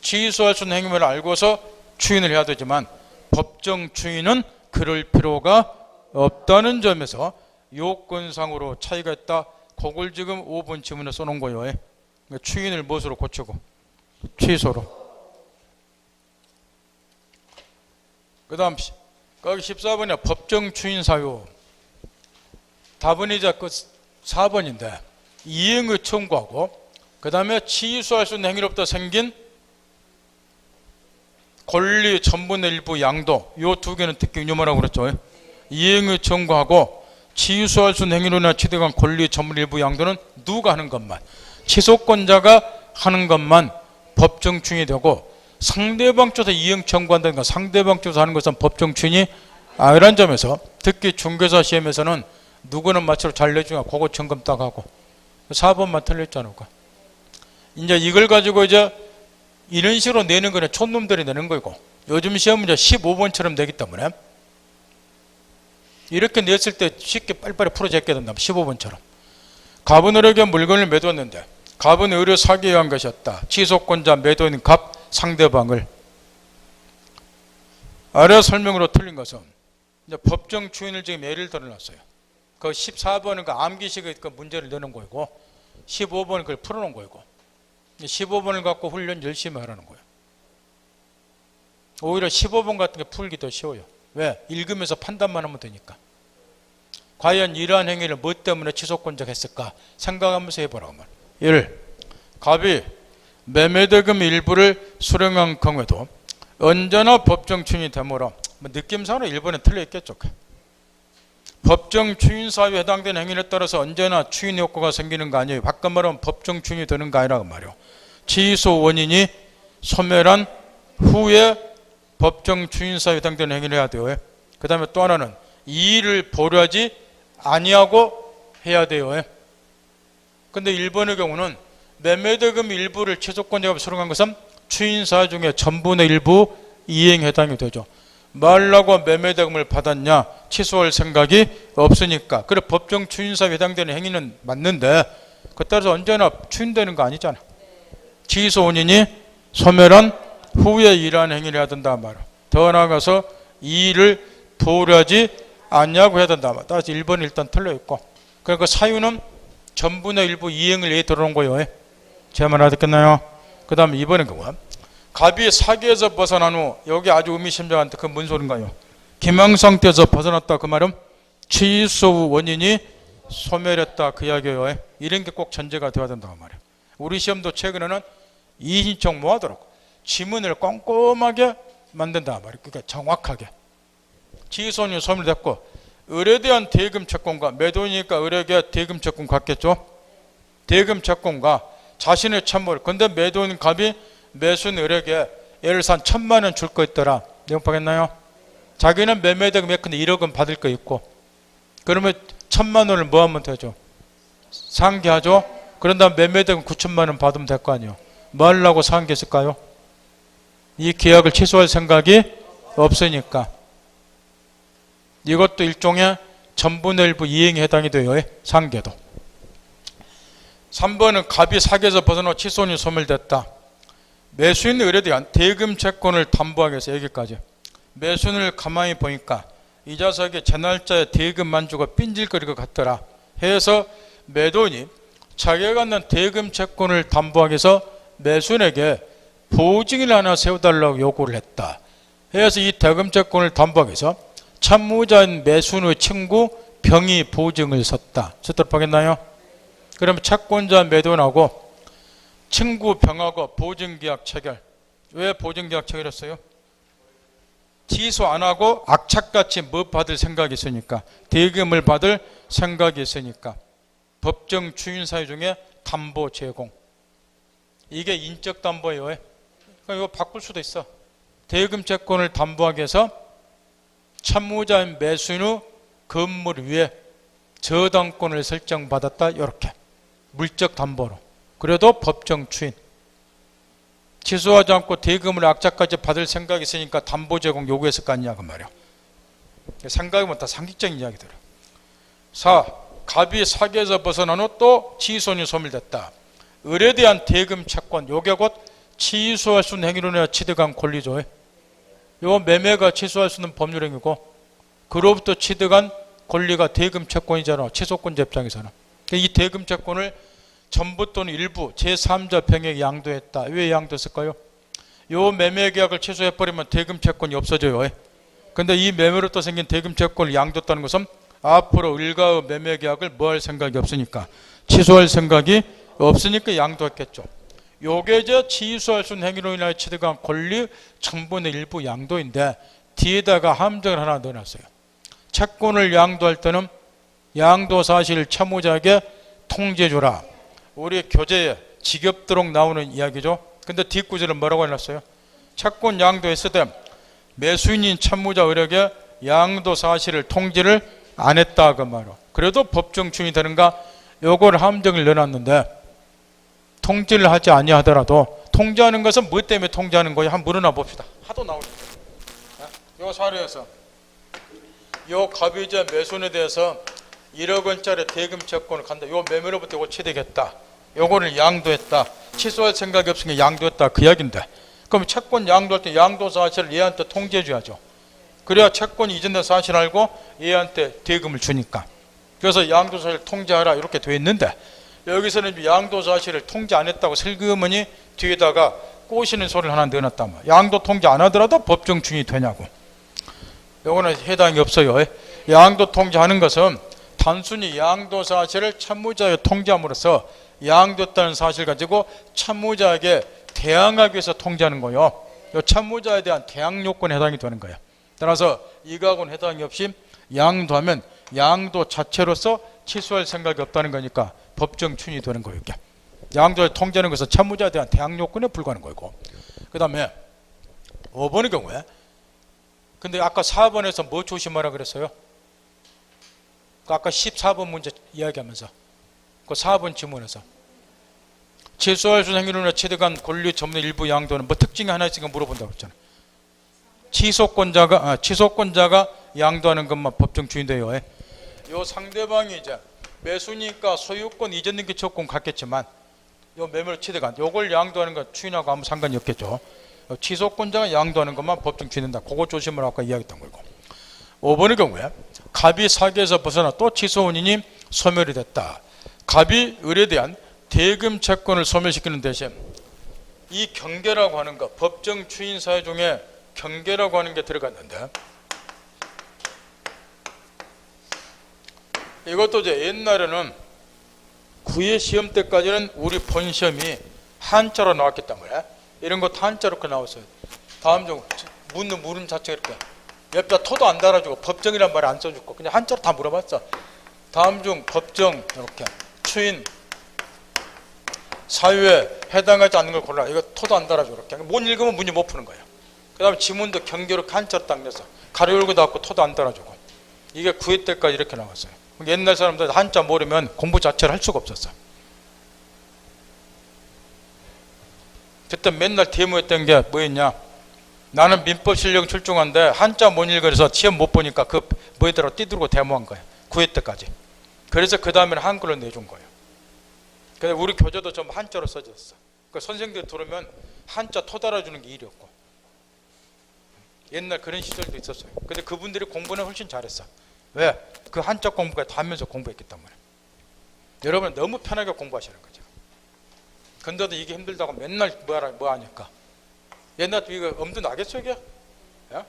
취소할 수 있는 행위를 알고서 추인을 해야 되지만 법정 추인은 그럴 필요가 없다는 점에서 요건상으로 차이가 있다. 그걸 지금 5번 지문에 써놓은 거예요. 추인을 무엇으로 고치고? 취소로. 그 다음 거기 14번에 법정 추인 사유. 답은 이제 그 4번인데 이행의 청구하고 그 다음에 취소할 수 있는 행위로부터 생긴 권리 전분의 일부 양도 요 두 개는 특히 유념하라고 그랬죠. 이행의 청구하고 취소할 수 있는 행위로 인해 취득한 권리 전분의 일부 양도는 누가 하는 것만 취소권자가 하는 것만 법정 추인이 되고 상대방 쪽에서 이행 청구한다는 건 상대방 쪽에서 하는 것은 법정 추인이 이런 점에서 특히 중개사 시험에서는 누구는 마치로 잘 내주냐 그거 점검 딱 하고 4번만 틀렸잖아. 이제 이걸 가지고 이제 이런 식으로 내는 거는 촌놈들이 내는 거고 요즘 시험은 이제 15번처럼 내기 때문에 이렇게 냈을 때 쉽게 빨리빨리 풀어제게 된다. 15번처럼 갑은 의뢰에게 물건을 매도했는데 갑은 의뢰 사기에 의한 것이었다. 취소권자 매도인 갑 상대방을 아래 설명으로 틀린 것은 이제 법정 추인을 지금 예를 들어놨어요. 그 14번은 그 암기식의 그 문제를 내는 거고 15번은 그걸 풀어놓은 거고 15번을 갖고 훈련 열심히 하라는 거예요. 오히려 15번 같은 게 풀기 더 쉬워요. 왜? 읽으면서 판단만 하면 되니까. 과연 이러한 행위를 뭐 때문에 취소권자가 했을까 생각하면서 해보라고 말이에요. 1. 갑이 매매대금 일부를 수령한 경우에도 언제나 법정 추인이 되므로 느낌상으로 1번에 틀려있겠죠. 법정 추인 사유에 해당되는 행위에 따라서 언제나 추인 효과가 생기는 거 아니에요. 바꿔 말하면 법정 추인이 되는 거 아니라고 말이에요. 취소 원인이 소멸한 후에 법정 추인 사유에 해당되는 행위를 해야 돼요. 그 다음에 또 하나는 이 일을 보류하지 아니하고 해야 돼요. 근데 1번의 경우는 매매대금 일부를 취소권자가 수령한 것은 추인 사유 중에 전분의 일부 이행에 해당이 되죠. 말라고 매매대금을 받았냐 취소할 생각이 없으니까. 그래 법정 추인사유에 해당되는 행위는 맞는데 그 따라서 언제나 추인되는 거 아니잖아. 취소 원인이 소멸한 후에 이러한 행위를 해야 된다 말이야. 더 나아가서 이 일을 보류하지 아니냐고 해야 된다. 따라서 1번은 일단 틀려있고, 그러니까 사유는 전분의 일부 이행을 예에 들어온 거예요. 제 말 알아듣겠나요? 그 다음에 2번은 그거, 갑이 사기에서 벗어난 후, 여기 아주 의미심장한데 그 뭔 소린가요? 기망상태에서 벗어났다. 그 말은 취소 후 원인이 소멸했다. 그 이야기예요. 이런 게 꼭 전제가 되어야 된다고 말이에요. 우리 시험도 최근에는 이인청 뭐 하더라고? 지문을 꼼꼼하게 만든다 말이에요. 그러니까 정확하게. 취소는 소멸됐고, 을에 대한 대금 채권과 매도니까 을에게 대금 채권 같겠죠? 대금 채권과 자신의 참물. 근데 매도인 갑이 매수인 을에게 예를 들어서 한 1,000만 원 줄 거 있더라. 내용 파겠나요? 자기는 매매대금 몇 근데 1억 원 받을 거 있고, 그러면 1,000만 원을 뭐 하면 되죠? 상기하죠? 그런 다음 매매대금 9천만 원 받으면 될 거 아니에요. 뭐 하려고 상기했을까요? 이 계약을 취소할 생각이 없으니까. 이것도 일종의 전분의 일부 이행에 해당이 돼요. 상계도. 3번은 갑이 사기에서 벗어나 취소인이 소멸됐다. 매수인 을에 대한 대금 채권을 담보하기 위해서 여기까지. 매수인을 가만히 보니까 이 자석에 제 날짜에 대금만 주고 삔질거릴 것 같더라 해서 매도인이 자기가 갖는 대금 채권을 담보하기 위해서 매수인에게 보증을 하나 세워달라고 요구를 했다 해서 이 대금 채권을 담보하기 위해서 참무자인 매수인의 친구 병이 보증을 섰다. 듣도록 하겠나요? 그러면 채권자 매도인하고 친구 병하고 보증계약 체결. 왜 보증계약 체결했어요? 취소 안 하고 악착같이 뭐 받을 생각이 있으니까, 대금을 받을 생각이 있으니까. 법정 추인 사유 중에 담보 제공. 이게 인적 담보예요. 그러니까 이거 바꿀 수도 있어. 대금 채권을 담보하기 위해서 참무자인 매수인의 건물 위에 저당권을 설정받았다. 이렇게 물적 담보로. 그래도 법정 추인. 취소하지 않고 대금을 악착까지 받을 생각이 있으니까 담보 제공 요구했을 거 아니냐 그 말이야. 생각이면 다 상식적인 이야기들은. 4. 갑이 사기에서 벗어난 후 또 취소인이 소멸됐다. 을에 대한 대금 채권. 요게 곧 취소할 수 있는 행위로 인해 취득한 권리죠. 요 매매가 취소할 수 있는 법률행위고, 그로부터 취득한 권리가 대금 채권이잖아. 취소권자 입장에서는. 이 대금 채권을 전부 또는 일부 제3자 병에게 양도했다. 왜 양도했을까요? 요 매매 계약을 취소해버리면 대금 채권이 없어져요. 근데 이 매매로부터 생긴 대금 채권을 양도했다는 것은 앞으로 을과의 매매 계약을 뭐 할 생각이 없으니까, 취소할 생각이 없으니까 양도했겠죠. 요게 이제 취소할 수 있는 행위로 인하여 취득한 권리 전분의 일부 양도인데, 뒤에다가 함정을 하나 넣어놨어요. 채권을 양도할 때는 양도 사실을 채무자에게 통지해주라. 우리 교재에 지겹도록 나오는 이야기죠. 근데 뒷구절은 뭐라고 해놨어요? 채권 양도했을 때 매수인인 채무자 을에게 양도 사실을 통지를 안 했다 그 말이에요. 그래도 법정 추인이 되는가? 요걸 함정을 넣어놨는데, 통지를 하지 아니하더라도 통지하는 것은 뭐 때문에 통지하는 거예요? 한번 물어나 봅시다. 하도 나오니까. 요 사례에서 요 갑이 이제 매수인에 대해서 1억 원짜리 대금 채권을 간다. 요 매매로부터 이거 취득했다. 요거를 양도했다. 취소할 생각이 없으니까 양도했다. 그 이야기인데, 그럼 채권 양도할 때 양도 사실을 얘한테 통지해 줘야죠. 그래야 채권이 이전된 사실을 알고 얘한테 대금을 주니까. 그래서 양도 사실을 통지하라 이렇게 돼 있는데, 여기서는 양도 사실을 통지 안 했다고 슬그머니 뒤에다가 꼬시는 소리를 하나 넣어놨단 말이야. 양도 통지 안 하더라도 법정 추인이 되냐고. 요거는 해당이 없어요. 양도 통지하는 것은 단순히 양도 사실을 채무자에 통지함으로써 양도했다는 사실 가지고 채무자에게 대항하기 위해서 통지하는 거예요. 이 채무자에 대한 대항 요건에 해당이 되는 거예요. 따라서 이거하고는 해당이 없이 양도하면 양도 자체로서 취소할 생각이 없다는 거니까 법정 추인이 되는 거예요. 양도에 통지하는 것은 채무자에 대한 대항 요건에 불과한 거고. 그 다음에 5번의 경우에, 근데 아까 4번에서 뭐 조심하라 그랬어요? 아까 14번 문제 이야기하면서 그 4번 지문에서 취소할 수 있는 행위로 인해 취득한 권리 전분의 일부 양도는 뭐 특징이 하나 있으니까 물어본다고 했잖아요. 취소권자가 양도하는 것만 법정 추인돼요. 요 상대방이 이제 매수니까 소유권 이전 등기 채권 같겠지만, 요 매매를 취득한 요걸 양도하는 것 추인하고 아무 상관이 없겠죠. 취소권자가 양도하는 것만 법정 추인된다. 그거 조심을 아까 이야기했던 거고. 5번의 경우에 갑이 사기에서 벗어나 또 취소원인이 소멸이 됐다. 갑이 을에 대한 대금 채권을 소멸시키는 대신 이 경계라고 하는 것, 법정 추인 사유 중에 경계라고 하는 게 들어갔는데, 이것도 이제 옛날에는 구의 시험 때까지는 우리 본 시험이 한자로 나왔기 때문에 이런 것도 한자로 이렇게 나왔어요. 다음 중 묻는 물음 자체가 이렇게 옆에다 토도 안 달아주고 법정이란 말을 안 써주고 그냥 한자로 다 물어봤어. 다음 중 법정 이렇게 추인 사유에 해당하지 않는 걸 골라. 이거 토도 안 달아주고 이렇게 못 읽으면 문제 못 푸는 거예요. 그 다음에 지문도 경계로 한자로 딱 냈어. 가로 열고 닫고 토도 안 달아주고. 이게 9회 때까지 이렇게 나왔어요. 옛날 사람들 한자 모르면 공부 자체를 할 수가 없었어. 그때 맨날 데모했던 게 뭐였냐, 나는 민법 실력 출중한데 한자 못 읽어서 시험 못 보니까 그 뭐더라고 띠들고 데모한 거야. 9회 때까지. 그래서 그 다음에는 한글로 내준 거예요. 근데 우리 교재도 좀 한자로 써졌어. 그 선생님들 들으면 한자 토 달아주는 게 일이었고, 옛날 그런 시절도 있었어요. 근데 그분들이 공부는 훨씬 잘했어. 왜? 그 한자 공부가 다 하면서 공부했기 때문에. 여러분 너무 편하게 공부하시는 거죠. 근데도 이게 힘들다고 맨날 뭐 하니까. 옛날에 이거 엄두 나겠어 이게? 예?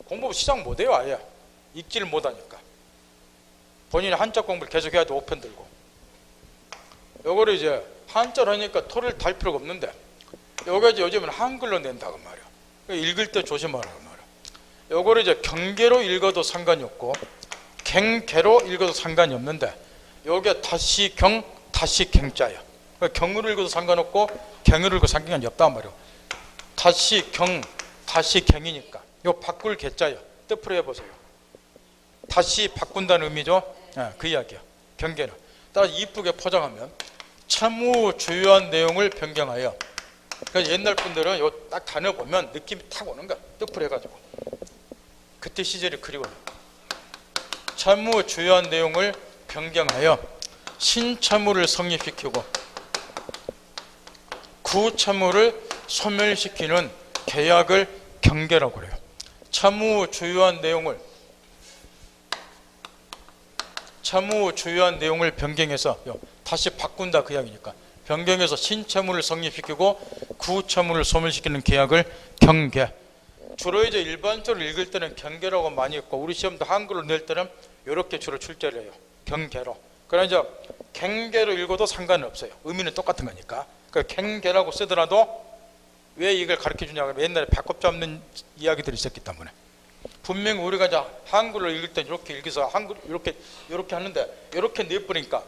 공부 시작 못해요 아예. 읽지를 못하니까. 본인이 한자 공부를 계속 해야지 5편 들고. 요거를 이제 한자로 하니까 토를 달 필요가 없는데, 요거 이제 요즘은 한글로 낸다고 말이야. 읽을 때 조심하라고 말이야. 요거를 이제 경계로 읽어도 상관이 없고 갱계로 읽어도 상관이 없는데, 요게 다시 경 다시 갱자야. 경으로 읽어도 상관없고 갱으로 읽어도 상관이 없단 말이야. 다시 경 다시 갱이니까 요 바꿀 개자야. 뜻풀이 해보세요. 다시 바꾼다는 의미죠. 그 이야기야. 경계는 따라 이쁘게 포장하면 참후 주요한 내용을 변경하여. 그러니까 옛날 분들은 요 딱 단어 보면 느낌이 탁 오는 거야. 뜻풀이 해가지고. 그때 시절이 그리워요. 참후 주요한 내용을 변경하여 신참후를 성립시키고 구참후를 소멸시키는 계약을 경계라고 그래요. 참후 주요한 내용을 변경해서 다시 바꾼다 그 이야기니까, 변경해서 신참후를 성립시키고 구참후를 소멸시키는 계약을 경계. 주로 이제 일반적으로 읽을 때는 경계라고 많이 읽고, 우리 시험도 한글로 낼 때는 이렇게 주로 출제를 해요. 경계로. 그러나 이제 갱계로 읽어도 상관은 없어요. 의미는 똑같은 거니까. 그러니까 갱계라고 쓰더라도 왜 이걸 가르쳐 주냐고, 옛날에 배꼽 잡는 이야기들이 있었기 때문에. 분명히 우리가 이제 한글로 읽을 때 이렇게 읽어서 한글 이렇게 하는데 이렇게 내버리니까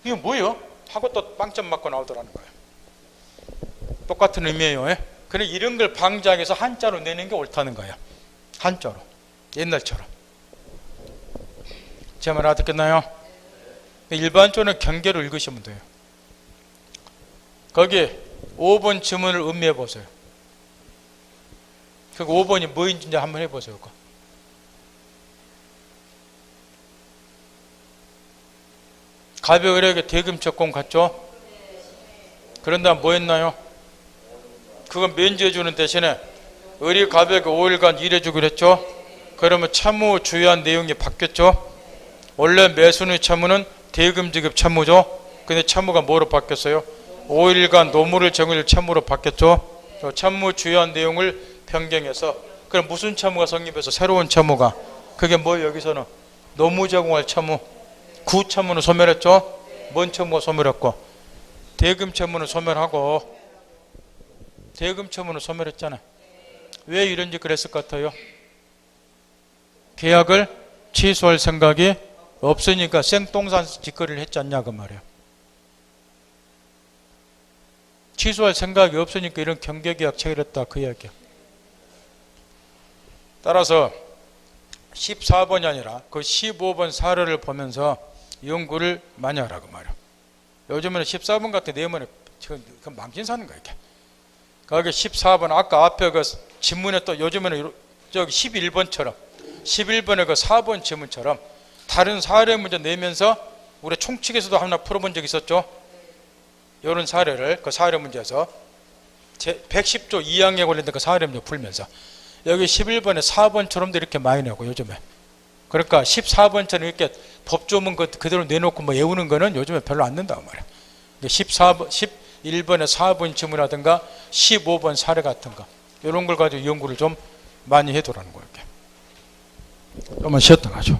이게 뭐예요? 하고 또 빵점 맞고 나오더라는 거예요. 똑같은 의미예요. 그래 이런 걸 방지하기 위해서 한자로 내는 게 옳다는 거예요. 한자로. 옛날처럼. 제 말 알아듣겠나요? 일반적으로 경계로 읽으시면 돼요. 거기 5번 지문을 음미해 보세요. 그 5번이 뭐인지 한번 해보세요. 갑이 을에게 대금 채권 갔죠? 그런 다음 뭐 했나요? 그건 면제해 주는 대신에 을이 갑에게 5일간 일해 주기로 했죠? 그러면 참후 주요한 내용이 바뀌었죠? 원래 매순의 참후는 대금 지급 참후죠? 근데 참후가 뭐로 바뀌었어요? 5일간 노무를 정일 참후로 바뀌었죠? 참후 주요한 내용을 변경해서, 그럼 무슨 참후가 성립해서 새로운 참후가, 그게 뭐 여기서는 노무 제공할 참후, 구참후는 소멸했죠? 뭔 참후가 소멸했고? 대금 참후는 소멸하고, 대금 참후는 소멸했잖아요. 왜 이런지 그랬을 것 같아요? 계약을 취소할 생각이 없으니까 생똥산 짓거리를 했지 않냐 그 말이에요. 취소할 생각이 없으니까 이런 경계계약 체결했다 그 이야기야. 따라서 14번이 아니라 그 15번 사례를 보면서 연구를 많이 하라고 말이야. 요즘에는 14번 같은 내용은 망신 사는 거야 이렇게. 거기 14번 아까 앞에 그 지문에 또 요즘에는 저기 11번처럼 11번의 그 4번 지문처럼 다른 사례 문제 내면서 우리 총칙에서도 하나 풀어본 적 있었죠. 이런 사례를 그 사례 문제에서 110조 2항에 관련된 그 사례 문제 풀면서 여기 11번에 4번처럼도 이렇게 많이 내고 요즘에. 그러니까 14번처럼 이렇게 법조문 그대로 내놓고 뭐 외우는 거는 요즘에 별로 안 는다고 말이야. 11번에 4번 지문이라든가 15번 사례 같은 거 이런 걸 가지고 연구를 좀 많이 해두라는 거예요. 좀만 쉬었다 가죠.